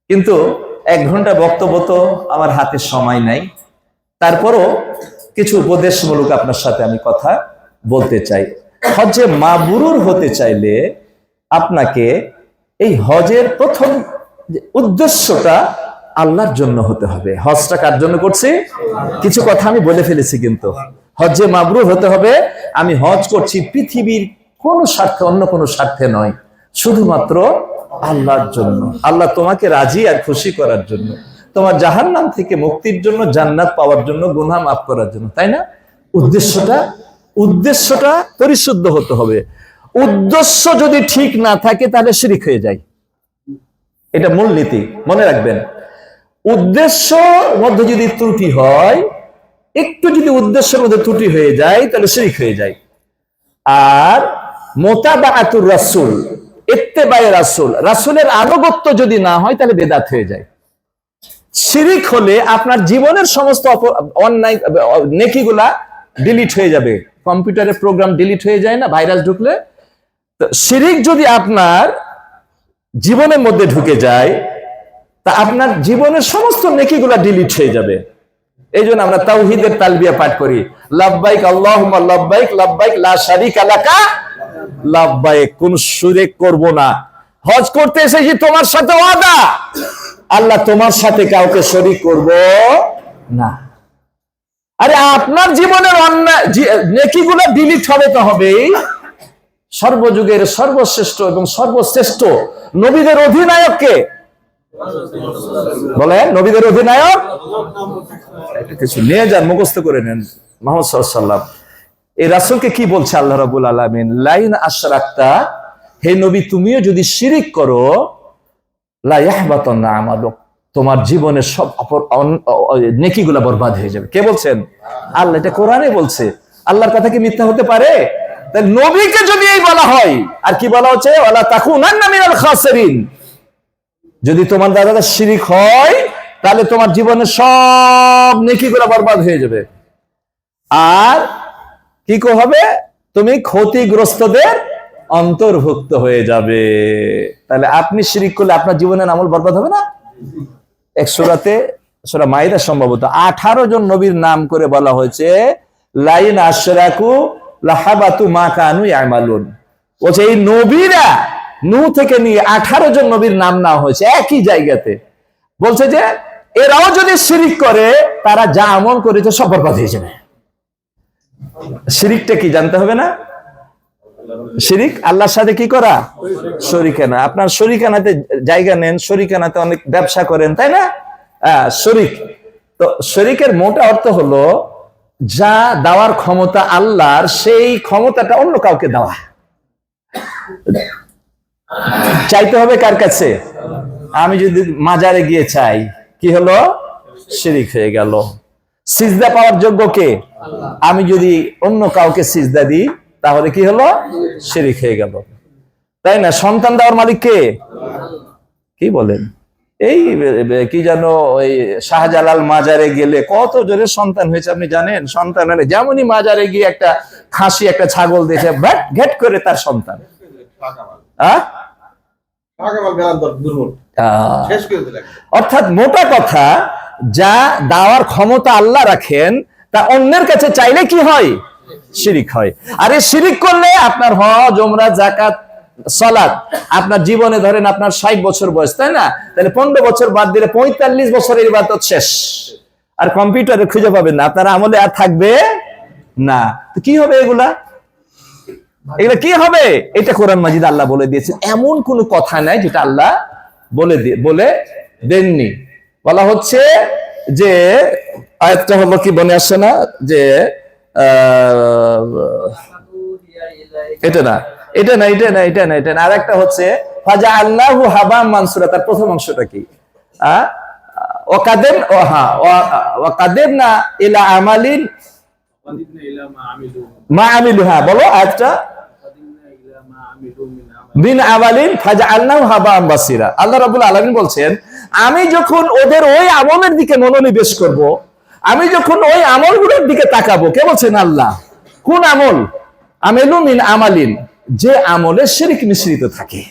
কিন্তু 1 ঘন্টা বক্তব্য তো আমার হাতে সময় নাই। তারপরও কিছু উপদেশমূলক আপনার সাথে আমি কথা বলতে চাই। হজ্জে মাবরুর হতে চাইলে আপনাকে এই হজের প্রথম উদ্দেশ্যটা আল্লাহর জন্য হতে হবে। হজটা কার জন্য করছি? কিছু কথা আমি বলে ফেলেছি, কিন্তু হজ্জে মাবরুর হতে হবে, আমি হজ করছি পৃথিবীর কোন স্বার্থে, অন্য কোনো স্বার্থে নয়, শুধুমাত্র আল্লাহর জন্য। আল্লাহ তোমাকে রাজি আর খুশি করার জন্য, তোমার জাহান্নাম থেকে মুক্তির জন্য, জান্নাত পাওয়ার জন্য, গুনাহ মাফ করার জন্য, তাই না? উদ্দেশ্যটা পরিশুদ্ধ হতে হবে। উদ্দেশ্য যদি ঠিক না থাকে তাহলে শিরক হয়ে যায়। এটা মূলনীতি, মনে রাখবেন। উদ্দেশ্য মধ্যে যদি ত্রুটি হয়, একটু যদি উদ্দেশ্যের মধ্যে ত্রুটি হয়ে যায় তাহলে শিরক হয়ে যায়। আর মুতাবাআতুর রাসূল, ইত্তেবায়ে রাসূল, রাসূলের আনুগত্য যদি না হয় তাহলে বেদাত হয়ে যায়। শিরক হলে আপনার জীবনের সমস্ত অন্যায় নেকিগুলা ডিলিট হয়ে যাবে। কম্পিউটারের প্রোগ্রাম ডিলিট হয়ে যায় না ভাইরাস ঢুকলে? তো শিরক যদি আপনার জীবনের মধ্যে ঢুকে যায় তা আপনার জীবনের সমস্ত নেকিগুলা ডিলিট হয়ে যাবে। এই জন্য আমরা তাওহীদের তালবিয়া পাঠ করি, লাব্বাইক আল্লাহুম্মা লাব্বাইক, লাব্বাইক লা শারীকা লাকা লাব্বাইক। কোন শিরক করব না। হজ করতে এসেছি তোমার সাথে ওয়াদা, আল্লাহ তোমার সাথে কাউকে শরীক করব না। আরে আপনার জীবনের অন্যায় নেকিগুলো ডিলিট হবে তো হবেই। সর্বযুগের সর্বশ্রেষ্ঠ এবং সর্বশ্রেষ্ঠ নবীদের অধিনায়ককে বলেন, নবীদের অধিনায়ক কিছু নিয়ে যান, মুখস্থ করে নেন। মুহাম্মদ সাল্লাল্লাহু আলাইহি ওয়াসাল্লাম, এই রাসূলকে কি বলছে আল্লাহ রাব্বুল আলামিন? লাইন আশরাকতা, হে নবী তুমিও যদি শিরক করো, লা ইয়াহবাতান্না আমালুক, তোমার জীবনের সব নেকিগুলা বরবাদ হয়ে যাবে। কে বলছেন? আল্লাহ। এটা কোরআনে বলছে। আল্লাহর কথা কি মিথ্যা হতে পারে? তাই নবীকে যদি এই বলা হয়, আর কি বলা হচ্ছে? ওয়ালা তাকুনান্না মিনাল খাসিরিন, যদি তোমার দ্বারা শিরক হয় তাহলে তোমার জীবনের সব নেকিগুলা বরবাদ হয়ে যাবে, আর কি হবে? তুমি ক্ষতিগ্রস্তদের অন্তর্ভুক্ত হয়ে যাবে। তাহলে আপনি শিরক করলে আপনার জীবনের আমল বরবাদ হবে না? এক সূরা মাইদা সম্ভবত 18 জন নবীর নাম করে বলা হয়েছে, লাইন আশরাকু লাহাবাতু মা কানু ইয়ামালুন। বলছে এই নবীরা, নূহ থেকে নিয়ে 18 জন নবীর নাম নেওয়া হয়েছে একই জায়গাতে। বলছে যে এরাও যদি শিরক করে তারা যা আমল করেছে সব বরবাদ হয়ে যাবে। শিরকটা কি জানতে হবে না? শিরিক আল্লাহর সাথে কি করা? শরীকানা। আপনার শরীকানাতে জায়গা নেন, শরীকানাতে অনেক ব্যবসা করেন, তাই না? শরীক। তো শরীকের মোটা অর্থ হলো যা দেওয়ার ক্ষমতা আল্লাহর, সেই ক্ষমতাটা অন্য কাউকে দেওয়া। চাইতে হবে কার কাছে? আমি যদি মাজারে গিয়ে চাই, কি হলো? শিরিক হয়ে গেল। সিজদা পাওয়ার যোগ্য কে? আমি যদি অন্য কাউকে সিজদা দিই তাহলে কি হলো? শিরিক হয়ে গেল, তাই না? সন্তান দেওয়ার মালিক কে? কি বলেন? এই কি জানো, ওই শাহজালাল মাজারে গেলে কত জোরে সন্তান হয়েছে আপনি জানেন? সন্তান যেমনই মাজারে গিয়ে একটা খাসি, একটা ছাগল দেখে ঘেট করে তার সন্তান। অর্থাৎ মোটা কথা, যা দেওয়ার ক্ষমতা আল্লাহ রাখেন তা অন্যের কাছে চাইলে কি হয়? শিরিক হয়। আর এই শিরিক করলে আপনার হজ, উমরা, যাকাত, সালাত, আপনার জীবনে ধরেন আপনার 60 বছর বয়স, তাই না? তাহলে 15 বছর বাদ দিলে 45 বছরের ইবাদত শেষ। আর কম্পিউটারে খুঁজে পাবেন না, আপনার আমলে আর থাকবে না। তো কি হবে এগুলা কি হবে? এটা কোরআন মাজিদ আল্লাহ বলে দিয়েছেন। এমন কোন কথা নাই যেটা আল্লাহ বলে দেননি। বলা হচ্ছে যে আয়াতটা হলো কি মনে আসছে না, যে আর একটা হচ্ছে ফাজআলনাহু হাবাম মানসুরা। তার প্রথম অংশটা কি? ওয়াকাদেবনা ইলা আমালিন মা আমিলু। হ্যাঁ বলো আয়াতটা। বিন আমালিন ফাজআলনাহু হাবাম বাসিরা। আল্লাহ রাব্বুল আলামিন বলছেন, আমি যখন ওদের ওই আমলের দিকে মনোনিবেশ করব, আমি যখন ওই আমলগুলোর দিকে তাকাবো। কে বলছেন? আল্লাহ। কোন আমল? আমেলু মিন আমালিন, যে আমলে শিরক মিশ্রিত থাকে,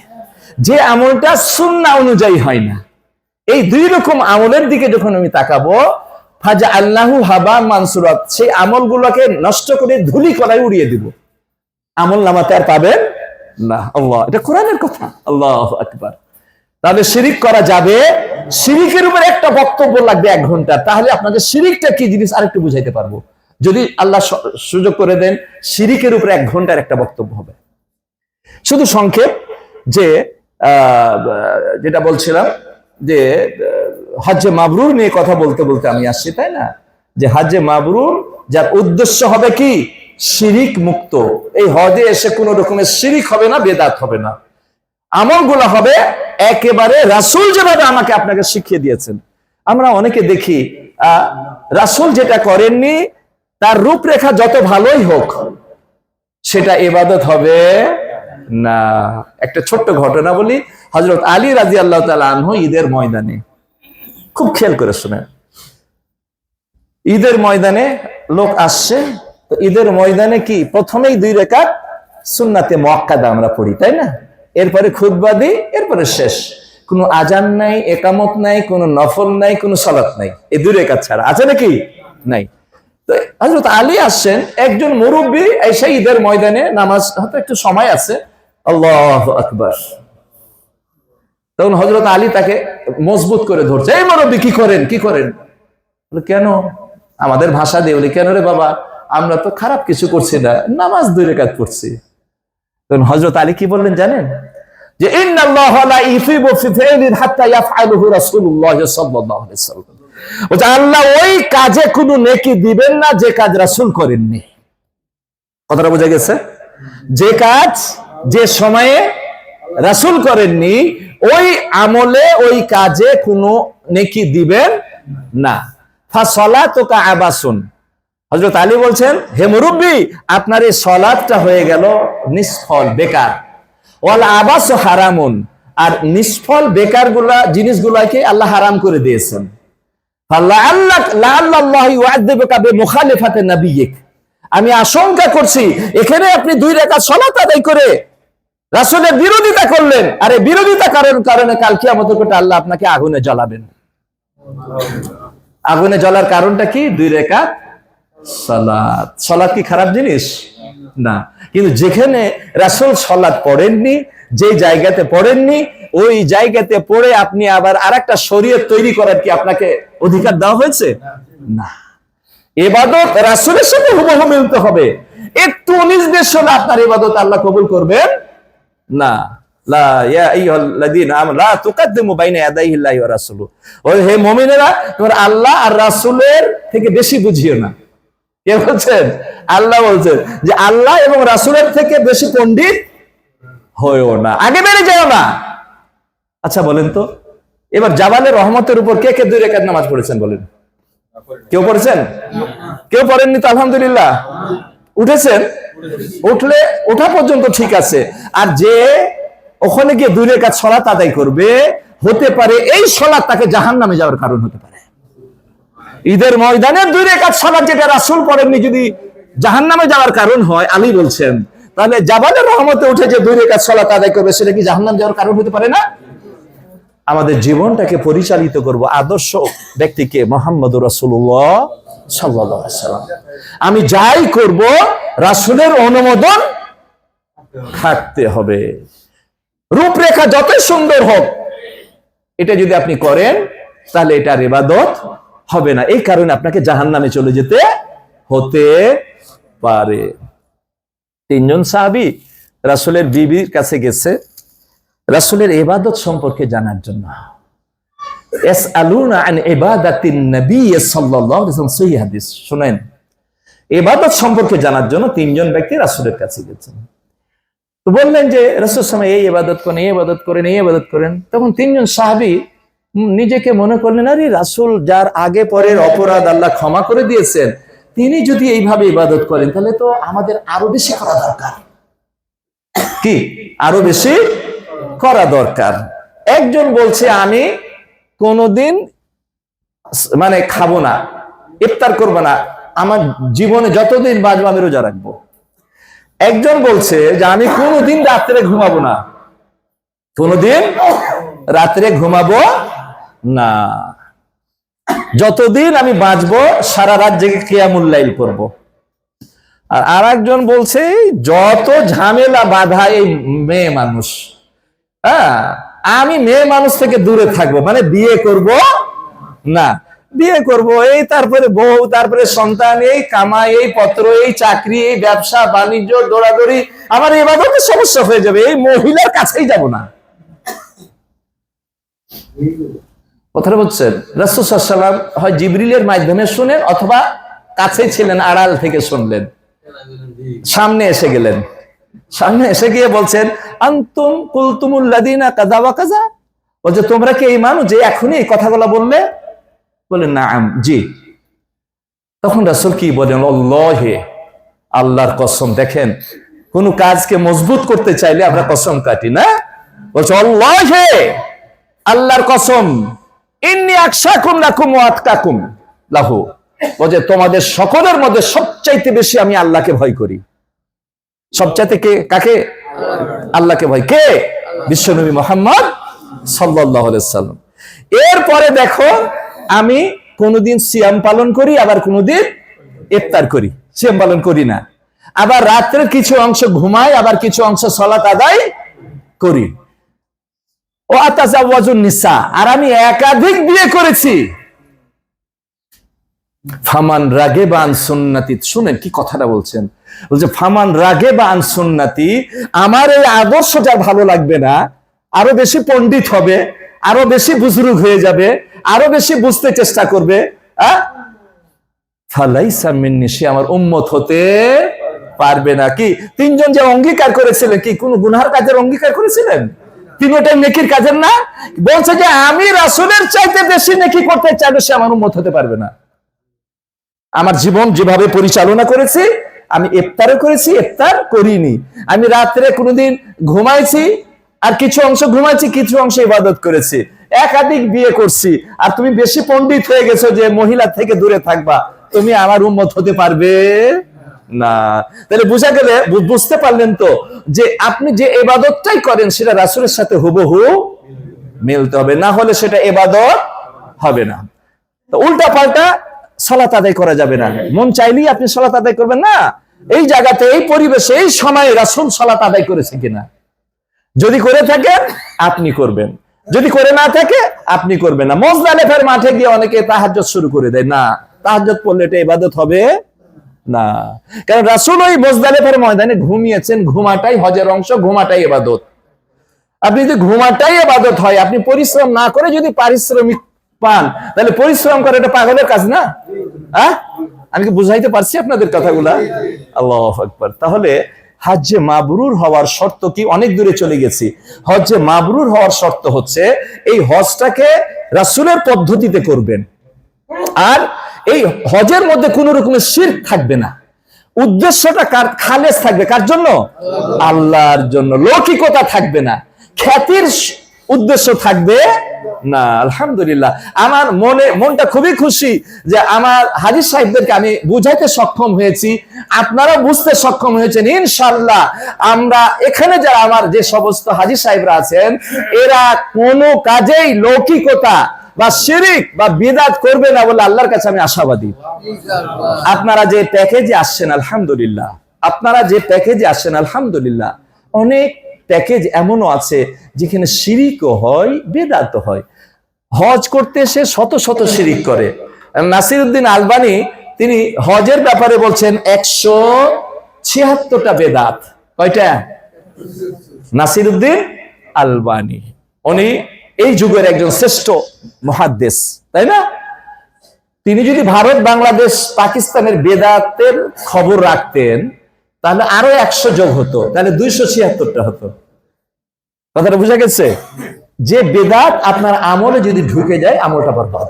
যে আমলটা সুন্নাহ অনুযায়ী হয় না। এই দুই রকম আমলের দিকে যখন আমি তাকাবো, ফাজআলনাহু হাবাম মানসুরা, সেই আমলগুলোকে নষ্ট করে ধুলি কড়ায় উড়িয়ে দিব, আমল নামাতে আর পাবেন না। আল্লাহ, এটা কোরআনের কথা। আল্লাহু আকবার। তাহলে শিরিক করা যাবে। শিরিকের উপর একটা বক্তব্য লাগবে 1 ঘন্টা, তাহলে আপনাদের শিরিকটা কি জিনিস আরেকটু বুঝাইতে পারবো। যদি আল্লাহ সুযোগ করে দেন, শিরিকের উপর 1 ঘন্টার একটা বক্তব্য হবে। শুধু সংক্ষেপ যে যেটা বলছিলাম যে হজ্জে মাবরুর নিয়ে কথা বলতে বলতে আমি আসছি, তাই না? যে হজ্জে মাবরুর যার উদ্দেশ্য হবে কি শিরিক মুক্ত, এই হজে এসে কোন রকমের শিরিক হবে না, বেদাত হবে না, আমলগুলো হবে একেবারে রাসূল যেভাবে আমাকে আপনাকে শিখিয়ে দিয়েছেন। আমরা অনেকে দেখি রাসূল যেটা করেননি তার রূপরেখা যত ভালোই হোক সেটা ইবাদত হবে না। একটা ছোট্ট ঘটনা বলি। হযরত আলী রাদিয়াল্লাহু তাআলা আনহু ঈদের ময়দানে, খুব খেয়াল করে শুনেন, ঈদের ময়দানে লোক আসছে, তো ঈদের ময়দানে কি প্রথমেই 2 রাকাত সুন্নাতে মুআক্কাদা আমরা পড়ি, তাই না? এরপরে খুতবা দিই, এরপরে শেষ। কোনো আজান নাই, একামত নাই, কোনো নফল নাই, কোনো সালাত নাই, এই 2 রাকাত ছাড়া। আছে নাকি? নাই। তো হযরত আলী আসছেন, একজন মুরব্বী এসে ঈদের ময়দানে নামাজ, হয়তো একটু সময় আছে, আল্লাহু আকবার। তখন হযরত আলী তাকে মজবুত করে ধরছে, এই মুরব্বী কি করেন, কি করেন? কেন? আমাদের ভাষা দিয়ে বলি, কেন রে বাবা, আমরা তো খারাপ কিছু করছি না, নামাজ 2 রাকাত পড়ছি। তখন হযরত আলী কি বললেন জানেন? যে ইন্নাল্লাহা লা ইউসিবু ফি ফাইলিন হাত্তা ইয়াফআলুহু রাসূলুল্লাহ সাল্লাল্লাহু আলাইহি ওয়াসাল্লাম। ওটা আল্লাহ ওই কাজে কোনো নেকি দিবেন না যে কাজ রাসূল করেননি। কথাটা বোঝা গেছে? যে কাজ যে সময়ে রাসূল করেননি ওই আমলে ওই কাজে কোনো নেকি দিবেন না। ফাসালাতুকা আবাসুন। হযরত আলী বলছেন, হে মুরব্বী, আপনার এই সালাতটা হয়ে গেল নিষ্ফল, বেকার। ওয়াল আবাসু হারামুন, আর নিষ্ফল বেকার জিনিসগুলাকে আল্লাহ হারাম করে দিয়েছেন। আমি আশঙ্কা করছি এখানে আপনি 2 রাকাত সালাত আদায় করে রাসূলের বিরোধিতা করলেন, আর এই বিরোধিতা কারণে কাল কিয়ামতের কোটে আল্লাহ আপনাকে আগুনে জ্বালাবেন। আগুনে জ্বলার কারণটা কি? 2 রাকাত সালাত। সালাত কি খারাপ জিনিস? না। কিন্তু যেখানে রাসূল সালাত পড়েননি, যে জায়গাতে পড়েননি, ওই জায়গাতে পড়ে আপনি আবার আরেকটা শরীয়ত তৈরি করার কি আপনাকে অধিকার দেওয়া হয়েছে? না। ইবাদত রাসূলের সাথে হুবহু মিলতে হবে। একটু 19-20 হলে আপনার ইবাদত আল্লাহ কবুল করবেন না। লা ইয়া আইয়ুহাল্লাযীনা আমানু লা তুকদ্দিমু বাইনা ইয়াদাইহিল্লাহি ওয়া রাসূলিহি। ও হে মুমিনেরা, তোমরা আল্লাহ আর রাসূলের থেকে বেশি বুঝিও না। কে বলছেন? আল্লাহ বলছেন যে আল্লাহ এবং রাসূলের থেকে বেশি পণ্ডিত হয়ও না, আগে বেড়ে যাও না। আচ্ছা বলেন তো, এবার জাবালের রহমতের উপর কে কে 2 রাকাত নামাজ পড়েছেন বলেন? কেউ পড়েছেন? কেউ পড়েননি তো আলহামদুলিল্লাহ। উঠেছেন? উঠলে ওঠা পর্যন্ত ঠিক আছে। আর যে ওখানে গিয়ে 2 রাকাত সালাত আদায় করবে, হতে পারে এই সালাত তাকে জাহান্নামে যাওয়ার কারণ হতে পারে। ঈদের ময়দানের 2 রাকাত সালাত যেটা রাসূল পড়েননি যদি জাহান্নামে যাওয়ার কারণ হয়, আলী বলছেন, তাহলে জাবালের রহমতে উঠে যে 2 রাকাত সালাত আদায় করবে সেটা কি জাহান্নাম যাওয়ার কারণ হতে পারে না? আমাদের জীবনটাকে পরিচালিত করব আদর্শ ব্যক্তিকে মুহাম্মদুর রাসূলুল্লাহ সাল্লাল্লাহু আলাইহি ওয়াসাল্লাম। আমি যাই করব রাসূলের অনুমোদন থাকতে হবে। রূপরেখা যত সুন্দর হোক, এটা যদি আপনি করেন তাহলে এটা ইবাদত হবে না। এই কারণে আপনাকে জাহান্নামে চলে যেতে হতে পারে। 3 জন সাহাবী রাসূলের বিবির কাছে গেছে রাসূলের ইবাদত সম্পর্কে জানার জন্য। ইয়াসআলুনা আন ইবাদাতিন নবী সাল্লাল্লাহু আলাইহি ওয়াসাল্লাম, সহিহ হাদিস শুনেন। ইবাদত সম্পর্কে জানার জন্য 3 জন ব্যক্তি রাসূলের কাছে গেছেন। তো বললেন যে রাসূল সাল্লাল্লাহু আলাইহি ওয়াসাল্লাম এই ইবাদত করেন, এই ইবাদত করেন, এই ইবাদত করেন। তখন 3 জন সাহাবী নিজেকে মনে করলেন, আরে রাসূল যার আগে পরের অপরাধ আল্লাহ ক্ষমা করে দিয়েছেন, তিনি যদি এইভাবে ইবাদত করেন তাহলে তো আমাদের আরো বেশি করা দরকার। কি আরো বেশি করা দরকার? একজন বলছে আমি কোনদিন মানে খাবো না, ইফতার করবো না, আমার জীবনে যতদিন বাঁচবো আমি রোজা রাখবো। একজন বলছে যে আমি কোনদিন রাত্রে ঘুমাবো না, কোনদিন রাত্রে ঘুমাবো না, যতদিন আমি বাঁচবো সারা রাত জেগে কিয়ামুল লাইল করবো। আর আরেকজন বলছে যত ঝামেলা বাধা এই মেয়ে মানুষ, আমি মেয়ে মানুষ থেকে দূরে থাকবো, মানে বিয়ে করব না। বিয়ে করব, এই তারপরে বউ, তারপরে সন্তান, এই কামাই, এই পত্র, এই চাকরি, এই ব্যবসা বাণিজ্য, দৌড়াদৌড়ি, আমার ইবাদতের সমস্যা হয়ে যাবে, এই মহিলার কাছেই যাব না। কথাটা বলছেন? রাসূল সাল্লাল্লাহু আলাইহি ওয়াসাল্লাম হয় জিবরিলের মাধ্যমে শুনেন, অথবা কাছেই ছিলেন, আড়াল থেকে শুনলেন। সামনে এসে গেলেন, সামনে এসে গিয়ে বলছেন, আনতুম কুলতুমুল লাযিনা কাযা ওয়া কাযা, বলছে তোমরা কি এই মানুষ যে এখনই এই কথাগুলো বললে? বলে নাম, জি। তখন রাসূল কি বলেন? আল্লাহে, আল্লাহর কসম। দেখেন, কোন কাজকে মজবুত করতে চাইলে আমরা কসম কাটি না? বলছে আল্লাহে, আল্লাহর কসম, ইন্নী আকশাকুম লাকুম ওয়া আতকাকুম লাহু, বলছে তোমাদের সকলের মধ্যে সবচাইতে বেশি আমি আল্লাহকে ভয় করি। সবচাইতে কাকে? আল্লাহকে ভয়। কে? বিশ্বনবী মুহাম্মদ সাল্লাল্লাহু আলাইহি ওয়াসাল্লাম। এরপরে দেখো, আমি কোনদিন সিয়াম পালন করি, আবার কোনদিন ইফতার করি, সিয়াম পালন করি না। আবার রাত্রের কিছু অংশ ঘুমাই, আবার কিছু অংশ সালাত আদায় করি। ও আতাজাওয়াজুন নিসা, আর আমি একাধিক বিয়ে করেছি। ফামান রাগিবা আন সুন্নতি, শুনেন কি কথাটা বলছেন, বলছে ফামান রাগিবা আন সুন্নতি, আমার এই আদর্শ যার ভালো লাগবে না, আরো বেশি পণ্ডিত হবে, আরো বেশি বুজরুগ হয়ে যাবে, আরো বেশি বুঝতে চেষ্টা করবে, ফালাইসা মিন্নি, সে আমার উম্মত হতে পারবে না। কি তিনজন যে অঙ্গীকার করেছিলেন, কি কোন গুনাহের কাজের অঙ্গীকার করেছিলেন? তিনটাই নেকির কাজের না? বলছে যে আমি রাসূলের চাইতে বেশি নেকি করতে চাইলে সে আমার উম্মত হতে পারবে না। আমার জীবন যেভাবে পরিচালনা করেছি, আমি ইফতারও করেছি, ইফতার করিনি, আমি রাত্রে কোনোদিন ঘুমাইছি, আর কিছু অংশ ঘুমাইছি, কিছু অংশ ইবাদত করেছি, একাধিক বিয়ে করছি, আর তুমি বেশি পণ্ডিত হয়ে গেছো যে মহিলা থেকে দূরে থাকবা, তুমি আমার উম্মত হতে পারবে না। তাহলে বুঝা গেলে, বুঝতে পারলেন তো যে আপনি যে ইবাদতটাই করেন সেটা রাসূলের সাথে হুবহু মিলতে হবে, না হলে সেটা ইবাদত হবে না। তো উল্টা পাল্টা সালাত আদায় করা যাবে না। মন চাইলেই আপনি সালাত আদায় করবেন না। এই জায়গাতে, এই পরিবেশে, এই সময়ে রাসূল সালাত আদায় করেছে কিনা, যদি করে থাকেন আপনি করবেন, যদি করে না থাকে আপনি করবেন না। মুজদালিফার মাঠে গিয়ে অনেকে তাহাজ্জুদ শুরু করে দেয়, না, তাহাজ্জুদ পড়লে এটা ইবাদত হবে না। কারণ রাসূল ওই মুজদালিফার ময়দানে ঘুমিয়েছেন, ঘুমাটাই হজের অংশ, ঘুমাটাই ইবাদত। আপনি যদি ঘুমাটাই ইবাদত হয়, আপনি পরিশ্রম না করে যদি পারিশ্রমিক পান, তাহলে পরিশ্রম করে এটা পাগলের কাজ না? আমি কি বুঝাইতে পারছি আপনাদের কথাগুলা? আল্লাহু আকবার। তাহলে হজ্জে মাবরুর হওয়ার শর্ত কি? অনেক দূরে চলে গেছি। হজ্জে মাবরুর হওয়ার শর্ত হচ্ছে এই হজটাকে রাসূলের পদ্ধতিতে করবেন, আর এই হজের মধ্যে কোন রকমের শিরক থাকবে না। উদ্দেশ্যটা খালেস থাকবে, কার জন্য? আল্লাহর জন্য। লৌকিকতা থাকবে না, খ্যাতির উদ্দেশ্য থাকবে না। আলহামদুলিল্লাহ, আমার মনটা খুবই খুশি যে আমার হাজী সাহেবদেরকে আমি বুঝাইতে সক্ষম হয়েছি, আপনারা বুঝতে সক্ষম হয়েছেন। ইনশাআল্লাহ আমরা এখানে যারা আমার যে সমস্ত হাজী সাহেবরা আছেন, এরা কোনো কাজেই লৌকিকতা বা শিরিক বা বিদআত করবে না বলে আল্লাহর কাছে আমি আশাবাদী। আপনারা যে প্যাকেজে আসছেন, আলহামদুলিল্লাহ, আপনারা যে প্যাকেজে আসছেন, আলহামদুলিল্লাহ, অনেক প্যাকেজ এমনও আছে যেখানে শিরিকও হয়, বিদআতও হয়। হজ করতে এসে শত শত শিরিক করে। নাসিরউদ্দিন আলবানী তিনি হজের ব্যাপারে বলছেন 176টা বেদাত। কয়টা? নাসিরউদ্দিন আলবানী, উনি এই যুগের একজন শ্রেষ্ঠ মুহাদ্দিস, তাই না? তিনি যদি ভারত, বাংলাদেশ, পাকিস্তানের বেদাতের খবর রাখতেন, তাহলে আরো 100 যোগ হতো, তাহলে 276টা হতো। কথাটা বুঝা গেছে? যে বেদাত আপনার আমলে যদি ঢুকে যায়, আমলটা বরবাদ।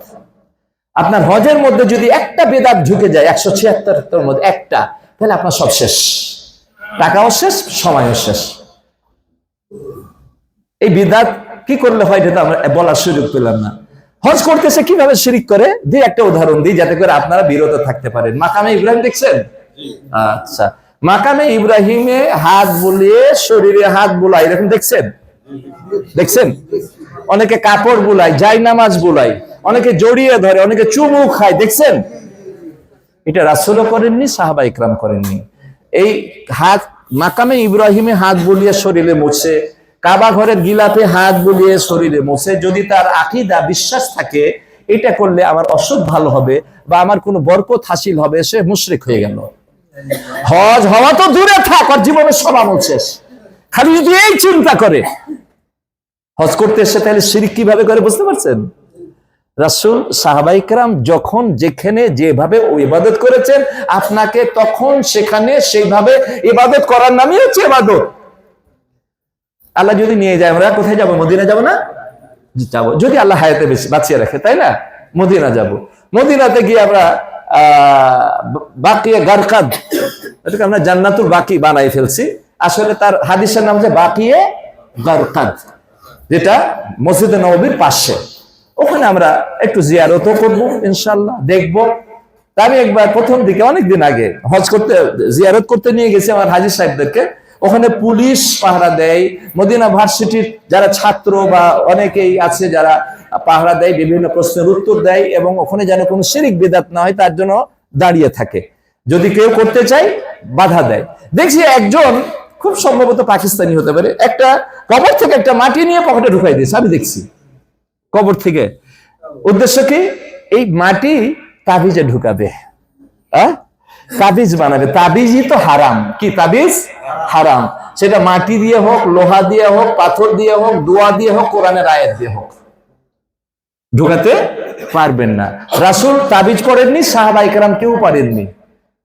আপনার হজের মধ্যে যদি একটা বেদাত ঢুকে যায় 176টার মধ্যে একটা, তাহলে আপনার সব শেষ, টাকাও শেষ, সময়ও শেষ। এই বেদাত কি করলে হয় এটা আমরা বলার সুযোগ পেলাম না। হজ করতেছে কিভাবে শিরিক করে, দিয়ে একটা উদাহরণ দিই যাতে করে আপনারা বিরত থাকতে পারেন। মাকামে ইব্রাহিম দেখছেন? আচ্ছা, মাকামে ইব্রাহিমে হাত বুলিয়ে শরীরে হাত বুলায়, এরকম দেখছেন? দেখছেন? অনেকে কাপড় বুলায়, জায়নামাজ বুলায়, অনেকে জড়িয়ে ধরে, অনেকে চুমু খায়, দেখছেন? এটা রাসূলও করেননি, সাহাবা ইকরাম করেননি। এই হাত মাকামে ইব্রাহিমে হাত বুলিয়ে শরীরে মুছে, কাবা ঘরের গিলাফে হাত বুলিয়ে শরীরে মুছে, যদি তার আকীদা বিশ্বাস থাকে এটা করলে আমার অসুখ ভালো হবে বা আমার কোনো বরকত হাসিল হবে, সে মুশরিক হয়ে গেল। হজ হওয়া তো দূরে থাক, আর জীবনের সব আমল শেষ। খালি যদি এই চিন্তা করে হজ করতে এসে, তাহলে শিরক কিভাবে করে বুঝতে পারছেন? রাসূল সাহাবায়ে কেরাম যখন যেখানে যেভাবে ইবাদত করেছেন, আপনাকে তখন সেখানে সেইভাবে ইবাদত করার নামই হচ্ছে ইবাদত। আল্লাহ যদি নিয়ে যায়, আমরা কোথায় যাব? মদিনা যাব না? যাবো, যদি আল্লাহ হায়াতে বেশি বাঁচিয়ে রাখে, তাই না? মদিনা যাব। মদিনাতে গিয়ে আমরা বাকিয়ে গারকাদ, এটাকে আমরা জান্নাতুল বাকি বানাই ফেলছি। আসলে তার হাদিসের নাম হচ্ছে বাকিয়ে গারকাদ, যেটা মসজিদে নববীর পাশে। ওখানে আমরা একটু জিয়ারতও করবো ইনশাআল্লাহ, দেখবো। আমি একবার প্রথম দিকে অনেকদিন আগে হজ করতে জিয়ারত করতে নিয়ে গেছি আমার হাজী সাহেবদেরকে। ওখানে পুলিশ পাহারা দেয়, মদিনা ভার্সিটির যারা ছাত্র বা অনেকেই আছে যারা পাহারা দেয়, বিভিন্ন প্রশ্নের উত্তর দেয়, এবং ওখানে যেন কোনো শিরক বিদআত না হয় তার জন্য দাঁড়িয়ে থাকে। যদি কেউ করতে চায় বাধা দেয়। দেখছি একজন, খুব সম্ভবত পাকিস্তানি হতে পারে, একটা কবর থেকে একটা মাটি নিয়ে পকেটে ঢুকাই দিয়েছে। আমি দেখছি কবর থেকে। উদ্দেশ্য কি? এই মাটি তাবিজে ঢুকাবে, তাবিজ বানাবে। তাবিজই তো হারাম। কি তাবিজ? হারাম। সেটা মাটি দিয়ে হোক, লোহা দিয়ে হোক, পাথর দিয়ে হোক, দোয়া দিয়ে হোক, কোরআনের আয়াত দিয়ে হোক, ঢুকাতে পারবেন না। রাসূল তাবিজ করেননি, সাহাবায়ে কেরাম কেউ পারেননি।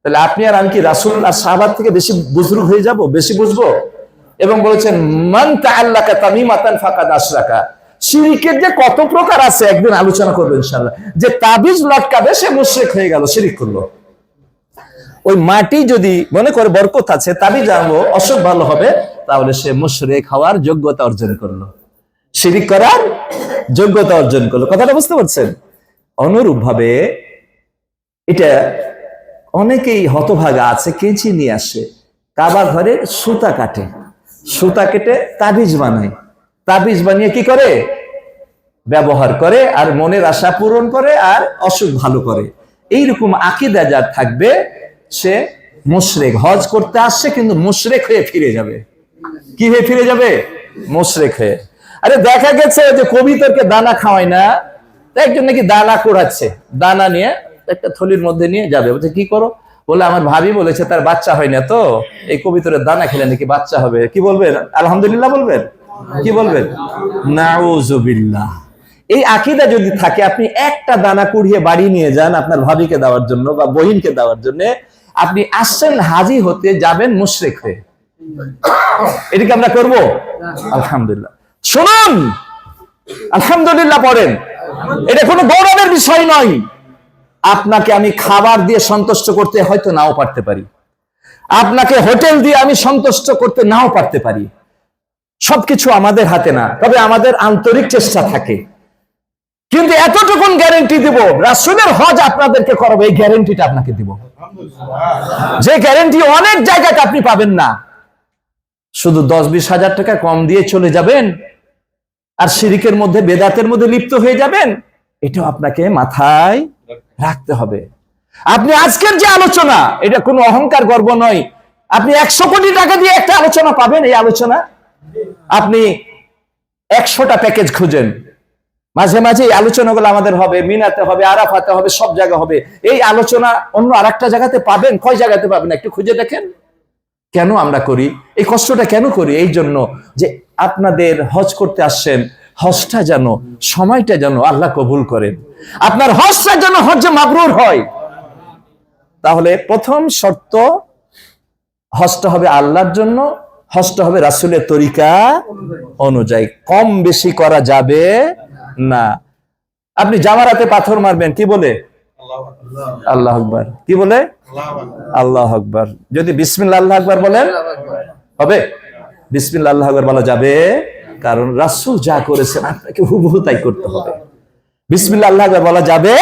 তাহলে আপনি আর আমি কি রাসূল আর সাহাবার থেকে বেশি বুজরুগ হয়ে যাব, বেশি বুঝবো? এবং বলেছেন মান তাআল্লাকা তামিমাতান ফাকাদ আশরাকা। শিরকের যে কত প্রকার আছে একদিন আলোচনা করবো ইনশাআল্লাহ। যে তাবিজ লটকাবে সে মুশরিক হয়ে গেল, শিরক করলো। ওই মাটি যদি মনে করে বরকত আছে, তাবিজ আনলো, অসুখ ভালো হবে, তাহলে সে মুশরিক হওয়ার যোগ্যতা অর্জন করলো, শিরক করার যোগ্যতা অর্জন করলো। কথাটা বুঝতে পারছেন? অনুরূপ ভাবে এটা অনেকেই হতভাগা আছে, কেঁচি নিয়ে আসে, কাবা ঘরে সুতা কাটে, সুতা কেটে তাবিজ বানায়, তাবিজ বানিয়ে কি করে? ব্যবহার করে, আর মনের আশা পূরণ করে, আর অসুখ ভালো করে। এইরকম আকীদা যার থাকবে সে মুশরিক। হজ করতে আসছে কিন্তু মুশরিক হয়ে ফিরে যাবে। কি হয়ে ফিরে যাবে? মুশরিক হয়ে। আরে দেখা গেছে যে কবিতরকে দানা খাওয়ায় না, একজন নাকি দানা কুড়াচ্ছে, দানা নিয়ে একটা থলির মধ্যে নিয়ে যাবে। বলছে কি করো? বলে আমার ভাবি বলেছে তার বাচ্চা হয় না, তো এই কবিতরের দানা খেলে নাকি বাচ্চা হবে। কি বলবেন? আলহামদুলিল্লাহ বলবেন? কি বলবেন? নাউজুবিল্লাহ। এই আকীদা যদি থাকে, আপনি একটা দানা কুড়িয়ে বাড়ি নিয়ে যান আপনার ভাবিকে দেওয়ার জন্য বা বহিনকে দেওয়ার জন্য, আপনি আসছেন হাজি হতে, যাবেন মুশরিক হয়ে। এটাকে আমরা করব? আলহামদুলিল্লাহ। শুনুন, আলহামদুলিল্লাহ পড়েন। এটা কোনো গৌরবের বিষয় নয়। আপনাকে আমি খাবার দিয়ে সন্তুষ্ট করতে হয়তো নাও পারতে পারি, আপনাকে হোটেল দিয়ে আমি সন্তুষ্ট করতে নাও পারতে পারি। সবকিছু আমাদের হাতে না, তবে আমাদের আন্তরিক চেষ্টা থাকে। কিন্তু এতটুকুন গ্যারেন্টি দিব, রাসূলের হজ আপনাদেরকে করাবো, এই গ্যারেন্টিটা আপনাকে দিব, যে গ্যারেন্টি অনেক জায়গাতে আপনি পাবেন না। শুধু 10-20 হাজার টাকা কম দিয়ে চলে যাবেন আর শিরকের মধ্যে, বেদাতের মধ্যে লিপ্ত হয়ে যাবেন, এটাও আপনাকে মাথায় রাখতে হবে। আপনি আজকের যে আলোচনা, এটা কোনো অহংকার গর্ব নয়। আপনি 100 কোটি টাকা দিয়ে একটা আলোচনা পাবেন, এই আলোচনা আপনি 100টা প্যাকেজ খুঁজেন, মাঝে মাঝে এই আলোচনাগুলো আমাদের হবে, মিনাতে হবে, আরাফাতে হবে, সব জায়গা হবে। এই আলোচনা অন্য আরেকটা জায়গাতে পাবেন, কয় জায়গাতে পাবেন একটু খুঁজে দেখেন। কেন আমরা করি এই কষ্টটা? কেন করি? এই জন্য যে আপনাদের হজ করতে আসছেন, হজটা যেন, সময়টা যেন আল্লাহ কবুল করেন, আপনার হজটা যেন হজ্জে মাবরুর হয়। তাহলে প্রথম শর্ত, হজটা হবে আল্লাহর জন্য, হজটা হবে রাসূলের তরিকা অনুযায়ী, কম বেশি করা যাবে না। আপনি জামারাতে পাথর মারবেন, কি বলে? আল্লাহ আকবার। কি বলে? আল্লাহ আকবার। যদি বিসমিল্লাহ আল্লাহ আকবার বলেন হবে? বিসমিল্লাহ আল্লাহ আকবার বলা যাবে, কারণ রাসূল যা করেছেন আপনাকে হুবহু তাই করতে হবে। বিসমিল্লাহ আল্লাহ আকবার বলা যাবে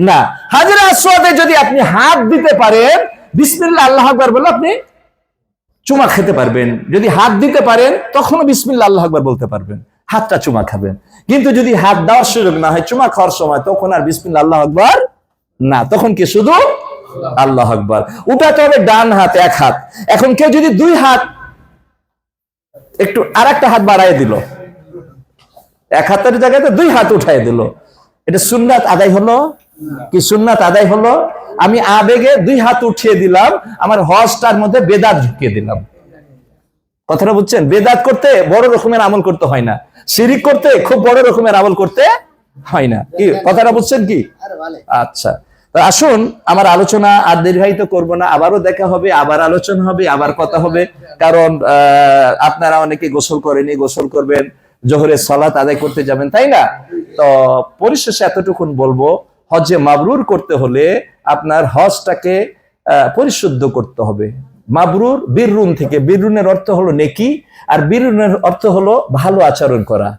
না। হাজরে আসওয়াদে যদি আপনি হাত দিতে পারেন, বিসমিল্লাহ আল্লাহ আকবার বলে আপনি চুমা খেতে পারবেন। যদি হাত দিতে পারেন তখনও বিসমিল্লাহ আল্লাহ আকবার বলতে পারবেন, হাতটা চুমা খাবেন। কিন্তু যদি হাত দেওয়ার সুযোগ না হয়, চুমা খাওয়ার সময়, তখন আর বিসমিল্লাহ আল্লাহ আকবার না, তখন কি শুধু আল্লাহ আকবার। উঠাতে হবে ডান হাত, এক হাত। এখন কেউ যদি 2 হাত একটু আর একটা হাত বাড়ায় দিল, এক হাতের জায়গাতে 2 হাত উঠায় দিল, এটা সুন্নাত আদায় হলো কি? সুন্নাত আদায় হলো? আমি আবেগে 2 হাত উঠিয়ে দিলাম, আমার হজটার মধ্যে বেদাত ঢুকিয়ে দিলাম। কথাটা বুঝছেন? বেদাত করতে বড় রকমের আমল করতে হয় না, শিরিক করতে খুব বড় রকমের আমল করতে হয় না। কি কথাটা বুঝছেন কি? আচ্ছা, তো আসুন আমার আলোচনা আর দীর্ঘায়িত করব না। আবারও দেখা হবে, আবার আলোচনা হবে, আবার কথা হবে। কারণ আপনারা অনেকে গোসল করেনি, গোসল করবেন, জোহরের সালাত আদায় করতে যাবেন, তাই না? তো পরিশেষে এতটুকুন বলবো, হজ্জে মাবরুর করতে হলে আপনার হজটাকে পরিশুদ্ধ করতে হবে। মাবরুর বিররুন থেকে, বিররুনের অর্থ হলো নেকি, আর বিররুনের অর্থ হলো ভালো আচরণ করা।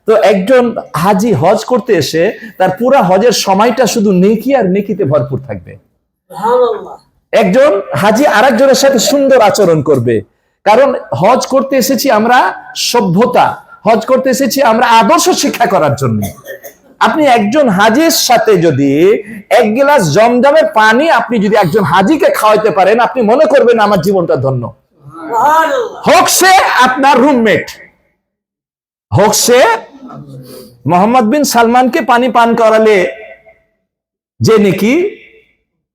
তো একজন হাজি হজ করতে এসে তার পুরা হজের সময়টা শুধু নেকি আর নেকিতে ভরপুর থাকবে। একজন হাজি আরেকজনের সাথে সুন্দর আচরণ করবে, কারণ হজ করতে এসেছি আমরা সভ্যতা, হজ করতে এসেছি আমরা আদর্শ শিক্ষা করার জন্য। আপনি একজন হাজির সাথে যদি 1 গ্লাস জমজমের পানি আপনি যদি একজন হাজিকে খাওয়াইতে পারেন, আপনি মনে করবেন আমার জীবনটা ধন্য। হোক সে আপনার রুমমেট, হোক সে মোহাম্মদ বিন সালমানকে পানি পান করালে যে নেকি,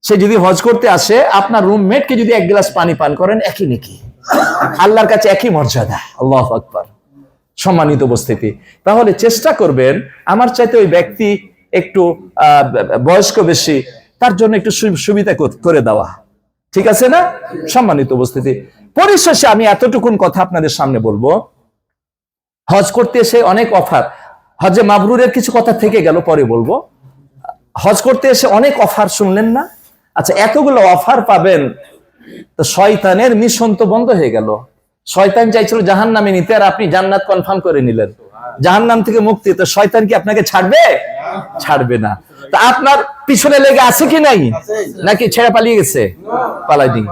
সে যদি হজ করতে আসে, আপনার রুমমেটকে যদি 1 গ্লাস পানি পান করেন, একই নেকি, আল্লাহর কাছে একই মর্যাদা। আল্লাহু আকবার। সম্মানিত উপস্থিতি, তাহলে চেষ্টা করবেন আমার চাইতে ওই ব্যক্তি একটু বয়স্ক বেশি, তার জন্য একটু সুবিধা করে দেওয়া, ঠিক আছে না? সম্মানিত উপস্থিতি, পরিশেষে আমি এতটুকুন কথা আপনাদের সামনে বলবো, হজ করতে এসে অনেক অফার, হজে মাবরুরের কিছু কথা থেকে গেল, পরে বলবো। হজ করতে এসে অনেক অফার শুনলেন না? আচ্ছা, এতগুলো অফার পাবেন, তো শয়তানের মিশন তো বন্ধ হয়ে গেল। শয়তান চাইছিল জাহান্নামে নিতে, আর আপনি জান্নাত কনফার্ম করে নিলেন, জাহান্নাম থেকে মুক্তি। তো শয়তান কি আপনাকে ছাড়বে? ছাড়বে না। তা আপনার পিছনে লেগে আছে কি নাই? নাকি ছেড়ে পালিয়ে গেছে? পালাইনি।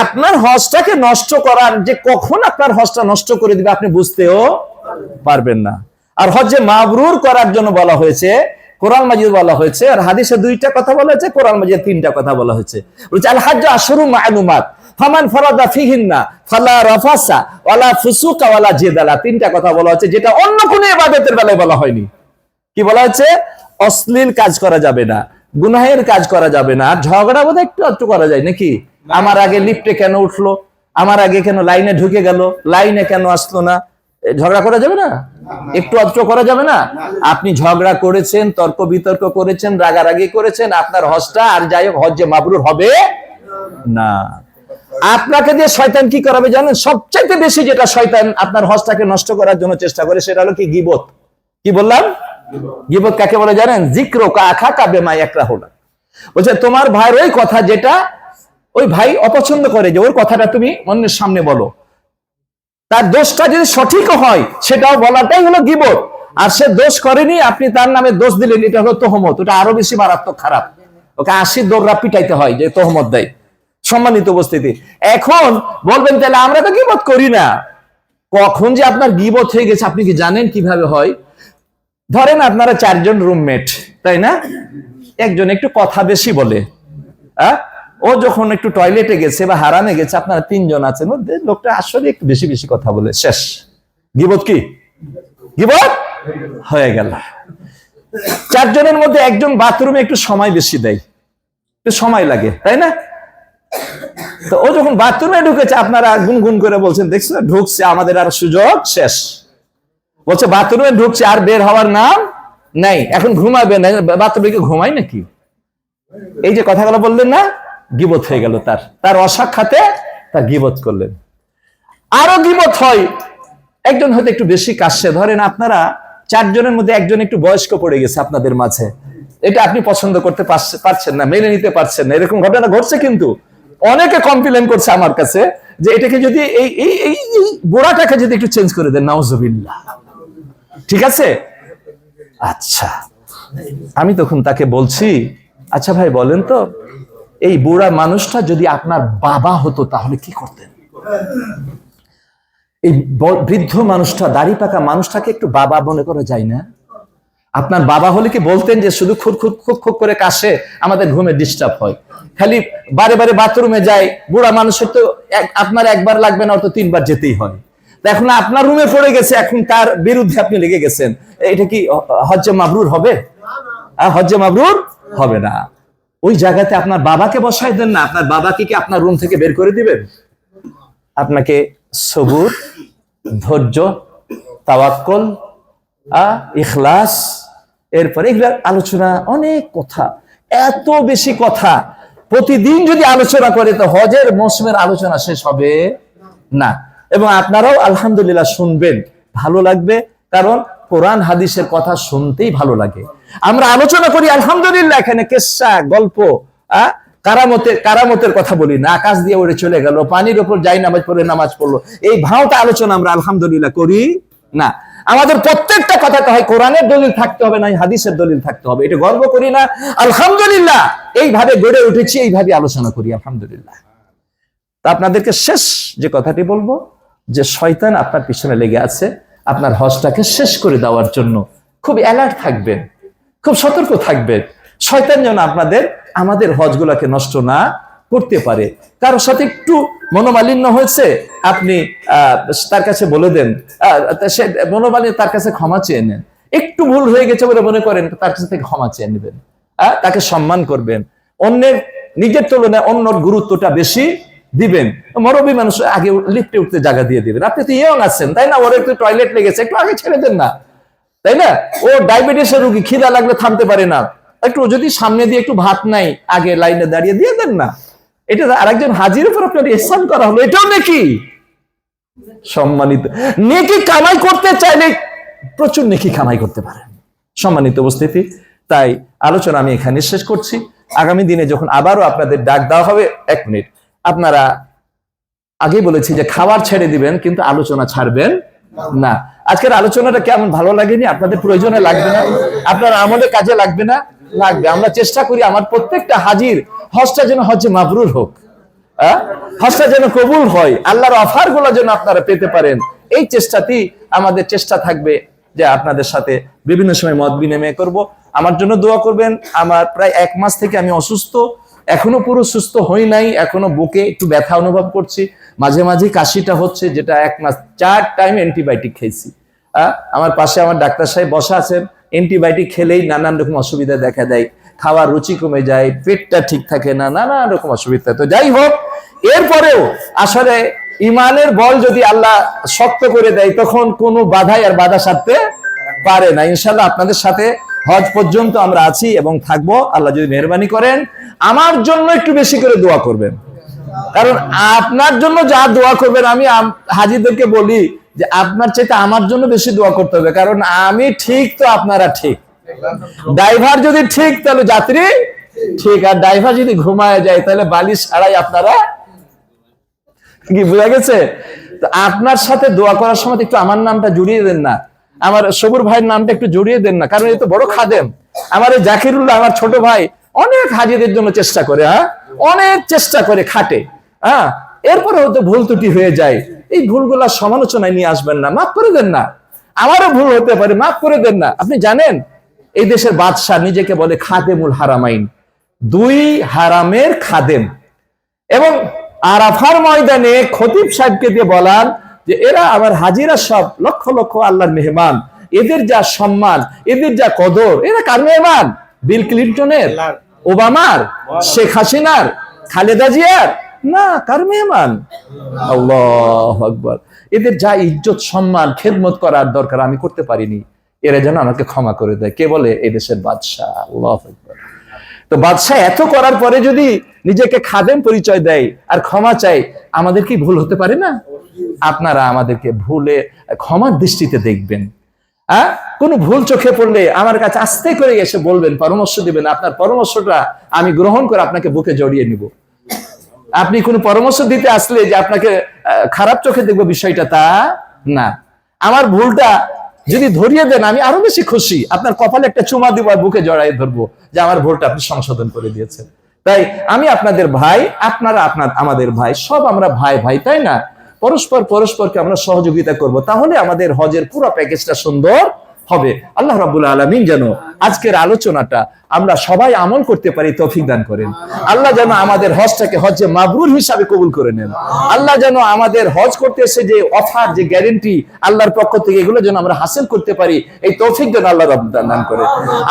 আপনার হজটাকে নষ্ট করার, যে কখন আপনার হজটা নষ্ট করে দিবে আপনি বুঝতেও পারবেন না। আর হজ্জে মাবরুর করার জন্য বলা হয়েছে, কোরআন মাজিদ বলা হয়েছে, আর হাদিসে 2টা কথা বলা হয়েছে, কোরআন মাজিদে 3টা কথা বলা হয়েছে। বলছে আল হাজ্জু আশহুরুম মা'লুমাত ফামান ফারাদা ফিহিন্না ফালা রাফাসা ওয়ালা ফুসুকা ওয়ালা জিদালা। 3টা কথা বলা হয়েছে, যেটা অন্য কোনো ইবাদতের বেলায় বলা হয়নি। কি বলা হয়েছে? অশ্লীল কাজ করা যাবে না, গুনাহের কাজ করা যাবে না, আর ঝগড়া বোধহয় একটু করা যায় নাকি? আমার আগে লিফটে কেন উঠলো, আমার আগে কেন লাইনে ঢুকে গেল, লাইনে কেন আসলো না, ঝগড়া করা যাবে না? একটু আধটু করা যাবে না? আপনি ঝগড়া করেছেন, তর্ক বিতর্ক করেছেন, রাগারাগি করেছেন, আপনার হজটা আর যাই হোক হজ্জে মাবরুর হবে না। আপনাকে দিয়ে শয়তান কি করাবে জানেন? সবচাইতে বেশি যেটা শয়তান আপনার হজটাকে নষ্ট করার জন্য চেষ্টা করে, সেটা হলো কি? গীবত। কি বললাম? গীবত কাকে বলে জানেন? যিকরুকা আখাকা বিমা ইয়াকরাহুনা। বলছে তোমার ভাইয়ের ওই কথা যেটা ওই ভাই অপছন্দ করে, যে ওর কথাটা তুমি অন্যের সামনে বলো, তার দোষটা যদি সঠিক হয় সেটাও বলাটাই হলো গীবত। আর সে দোষ করেনি, আপনি তার নামে দোষ দিলেন, এটা হলো তহমত। ওটা আরো বেশি মারাত্মক, খারাপ। ওকে 80 দৌড়া পিটাইতে হয় যে তহমত দেয়। সম্মানিত উপস্থিতি, এখন বলবেন তাহলে আমরা তো গীবত করি না। কখন যে আপনার গীবত হয়ে গেছে আপনি কি জানেন কিভাবে হয়? ধরেন আপনারা 4 জন রুমমেট, তাই না? একজন একটু কথা বেশি বলে, ও যখন একটু টয়লেটে গেছে বা হারামে গেছে, আপনারা 3 জন আছেন, লোকটা আসলে একটু বেশি বেশি কথা বলে, শেষ। গীবত কি? গীবত হয়ে গেল। 4 জনের মধ্যে একজন বাথরুমে একটু সময় বেশি দেয়, একটু সময় লাগে, তাই না? তো ও যখন বাথরুমে ঢুকেছে, আপনারা গুনগুন করে বলছেন, দেখছো ঢুকছে, আমাদের আর সুযোগ শেষ। বলছে বাথরুমে ঢুকছে, আর বের হওয়ার নাম নাই, এখন ঘুমাবে না। বাথরুমে কি ঘুমায় নাকি? এই যে কথাগুলো বললেন না, গীবত হয়ে গেল। তার অসাক্ষাতে তার গীবত করলেন। আরো গীবত হয়, একজন হয়তো একটু বেশি কাশছে। ধরেন আপনারা 4 জনের মধ্যে একজন একটু বয়স্ক পড়ে গেছে আপনাদের মাঝে, এটা আপনি পছন্দ করতে পারছেন না, মেনে নিতে পারছেন না। এরকম ঘটনা ঘটছে, কিন্তু অনেকে কমপ্লেন করছে আমার কাছে যে এটাকে যদি এই বুড়াটাকে যদি একটু চেঞ্জ করে দেন, নাউজুবিল্লাহ। ঠিক আছে? আচ্ছা, আমি তখন তাকে বলছি, আচ্ছা ভাই বলেন তো, এই বুড়া মানুষটা যদি আপনার বাবা হতো তাহলে কি করতেন? এই বৃদ্ধ মানুষটা, দাড়ি পাকা মানুষটাকে একটু বাবা মনে করা যায় না? আপনার বাবা হলে কি বলতেন যে শুধু খুব খুব খুব খুব করে কাশে, আমাদের ঘুমে ডিস্টার্ব হয়, খালি বারে বারে বাথরুমে যায়, বুড়া মানুষের তো আপনার একবার লাগবে না, ওর তো 3 বার যেতেই হয়। এখন আপনার রুমে পড়ে গেছে, এখন তার বিরুদ্ধে আপনি লেগে গেছেন, এটা কি হজ্জে মাবরুর হবে? হজ্জে মাবরুর হবে না। ওই জায়গাতে আপনার বাবাকে বসাই দেন না। আপনার বাবাকে কি আপনার রুম থেকে বের করে দিবেন? আপনাকে সবুর, ধৈর্য, তাওয়াক্কুল, ইখলাস, এরপরে এগুলার আলোচনা, অনেক কথা, এত বেশি কথা প্রতিদিন যদি আলোচনা করে তো হজের মৌসুমের আলোচনা শেষ হবে না। এবং আপনারাও আলহামদুলিল্লাহ শুনবেন, ভালো লাগবে, কারণ কোরআন হাদিসের কথা শুনতেই ভালো লাগে। আমরা আলোচনা করি আলহামদুলিল্লাহ, এখানে কেসা, গল্প, কারামতের কথা বলি না। আকাশ দিয়ে উড়ে চলে গেল, পানির উপর যাই নামাজ পড়ে নামাজ পড়লো, এই ভাওতা আলোচনা আমরা আলহামদুলিল্লাহ করি না। আমাদের প্রত্যেকটা কথাতে হয় কোরআনের দলিল থাকতে হবে, না হাদিসের দলিল থাকতে হবে। এটা গর্ব করি না, আলহামদুলিল্লাহ এইভাবে গড়ে উঠেছি, এইভাবে আলোচনা করি আলহামদুলিল্লাহ। তা আপনাদেরকে শেষ যে কথাটি বলবো, যে শয়তান আপনার পিছনে লেগে আছে আপনার হজটাকে শেষ করে দেওয়ার জন্য। খুব অ্যালার্ট থাকবেন, খুব সতর্ক থাকবেন, শয়তান যেন আমাদের হজগুলোকে নষ্ট না করতে পারে। কারোর সাথে একটু মনোমালিন্য হয়েছে, আপনি তার কাছে বলে দেন, সে মনোমালিন্য, তার কাছে ক্ষমা চেয়ে নেন। একটু ভুল হয়ে গেছে বলে মনে করেন, তার কাছে থেকে ক্ষমা চেয়ে নেবেন, তাকে সম্মান করবেন। নিজের তুলনায় অন্যর গুরুত্বটা বেশি দিবেন। মুরব্বী মানুষ আগে লিফটে উঠতে জায়গা দিয়ে দিবেন। আপনি তো ইয়ং আছেন, তাই না? ওর একটু টয়লেট লেগেছে, একটু আগে ছেড়ে দেন না, তাই না? ও ডায়াবেটিসের রোগী, খিদা লাগলে থামতে পারে না, একটু যদি সামনে দিয়ে একটু ভাত নাই, আগে লাইনে দাঁড়িয়ে দিয়ে দেন না। এটা আরেকজন হাজির উপর আপনার ইহসান করা হলো, এটাও নেকি। সম্মানিত, নেকি কামাই করতে চাইলে প্রচুর নেকি কামাই করতে পারেন। সম্মানিত উপস্থিতি, তাই আলোচনা আমি এখানে শেষ করছি। আগামী দিনে যখন আবারও আপনাদের ডাক দেওয়া হবে, 1 মিনিট, আপনারা আগেই বলেছি যে খাবার ছেড়ে দিবেন, কিন্তু আলোচনা ছাড়বেন না। আজকের আলোচনাটা কেমন ভালো লাগেনি? আপনাদের প্রয়োজনে লাগবে না? আপনার আমলে কাজে লাগবে না? লাগবে। আমরা চেষ্টা করি আমার প্রত্যেকটা হাজির হজটা যেন হজ্জে মাবরুর হোক, হজটা যেন কবুল হয়, আল্লাহর অফার গুলো যেন আপনারা পেতে পারেন। এই চেষ্টাতেই আমাদের চেষ্টা থাকবে যে আপনাদের সাথে বিভিন্ন সময় মত বিনিময় করব। আমার জন্য দোয়া করবেন। আমার প্রায় 1 মাস থেকে আমি অসুস্থ, এখনো পুরো সুস্থ হই নাই, এখনো বুকে একটু ব্যথা অনুভব করছি, মাঝে মাঝে কাশিটা হচ্ছে, যেটা 1 মাস 4 টাইম অ্যান্টিবায়োটিক খেয়েছি। আমার পাশে আমার ডাক্তার সাহেব বসা আছেন, অ্যান্টিবায়োটিক খেলেই নানান রকম অসুবিধা দেখা দেয়, খাওয়ার রুচি কমে যায়, পেটটা ঠিক থাকে না, নানান রকম অসুবিধা। তো যাই হোক, এরপরেও আসলে ইমানের বল যদি আল্লাহ শক্ত করে দেয়, তখন কোনো বাধাই আর বাধা সাধতে পারে না। ইনশাআল্লাহ আপনাদের সাথে হজ পর্যন্ত আমরা আছি এবং থাকবো। আল্লাহ যদি মেহরবানি করেন, আমার জন্য একটু বেশি করে দোয়া করবেন, কারণ আপনার জন্য যা দোয়া করবেন, আমি হাজিদেরকে বলি যে আপনার চাইতে আমার জন্য বেশি দোয়া করতে হবে, কারণ আমি ঠিক তো আপনারা ঠিক। ড্রাইভার যদি ঠিক, তাহলে যাত্রী ঠিক, আর ড্রাইভার যদি ঘুমায় যায়, তাহলে বালিশ ছাড়াই আপনারা কি, বোঝা গেছে? তো আপনার সাথে দোয়া করার সময় একটু আমার নামটা জড়িয়ে দেন না, আমার সবুর ভাইয়ের নামটা একটু জড়িয়ে দেন না, কারণ এই তো বড় খাদেম। আমার এই জাকিরুল্লাহ, আমার ছোট ভাই, অনেক হাজিদের জন্য চেষ্টা করে, অনেক চেষ্টা করে, খাটে, এরপরে হয়তো ভুল ত্রুটি হয়ে যায়। এই ভুলগুলা সমালোচনায় নিয়ে আসবেন না, মাফ করে দেন না। আমারও ভুল হতে পারে, মাফ করে দেন না। আপনি জানেন, এই দেশের বাদশাহ নিজেকে বলে খাদেমুল হারামাইন, 2 হারামের খাদেম। এবং আরাফার ময়দানে খতিব সাহেবকে দিয়ে বলান যে এরা আমার হাজিরা সব লক্ষ লক্ষ আল্লাহর মেহমান, এদের যা সম্মান, এদের যা কদর, এরা কার মেহমান? বিল ক্লিনটনের, ওবামার, শেখ হাসিনার, খালেদা জিয়ার না, কার মেহমান? আল্লাহু আকবার। এদের যা ইজ্জত সম্মান খেদমত করার দরকার আমি করতে পারিনি, এরা যেন আমাকে ক্ষমা করে দেয়। কে বলে? এই দেশের বাদশাহ। আল্লাহু আকবার। তো বাদশাহ এত করার পরে যদি নিজেকে খাদেম পরিচয় দেয় আর ক্ষমা চাই, আমাদের কি ভুল হতে পারে না? আপনারা আমাদেরকে ভুলে ক্ষমার দৃষ্টিতে দেখবেন। কোনো ভুল চোখে পড়লে আমার কাছে আস্তে করে এসে বলবেন, পরামর্শ দিবেন। আপনার পরামর্শটা আমি গ্রহণ করে আপনাকে বুকে জড়িয়ে নিব। আপনি কোনো পরামর্শ দিতে আসলে যে আপনাকে খারাপ চোখে দেখবো, বিষয়টা তা না। আমার ভুলটা যদি ধরিয়ে দেন, আমি আরো বেশি খুশি। আপনার কপালে একটা চুমা দিব আর বুকে জড়াই ধরবো যে আমার ভুলটা আপনি সংশোধন করে দিয়েছেন। তাই আমি আপনাদের ভাই, আপনারা আমাদের ভাই, সব আমরা ভাই ভাই, তাই না? পরস্পরকে আমরা সহযোগিতা করব, তাহলে আমাদের হজের পুরো প্যাকেজটা সুন্দর হবে। আল্লাহ রাব্বুল আলামিন যেন আজকের আলোচনাটা আমরা সবাই আমল করতে পারি, তৌফিক দান করেন। আল্লাহ যেন আমাদের হজটাকে হজ্জে মাবরুর হিসাবে কবুল করে নেন। আল্লাহ যেন আমাদের হজ করতে এসে যে অফার, যে গ্যারেন্টি আল্লাহর পক্ষ থেকে, এগুলো যেন আমরা হাসিল করতে পারি, এই তৌফিক যেন আল্লাহ রব দান করেন।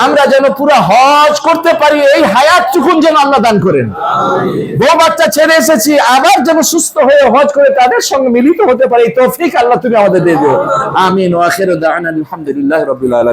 আমরা যেন পুরো হজ করতে পারি, এই হায়াতটুকুন যেন আল্লাহ দান করেন। বউ বাচ্চা ছেড়ে এসেছি, আবার যেন সুস্থ হয়ে হজ করে তাদের সঙ্গে মিলিত হতে পারি, এই তৌফিক আল্লাহ তুমি আমাদের দিয়ে দিও। আমিন। ওয়া আখিরু দাওয়ানা আলহামদুলিল্লাহি রাব্বিল আলামিন।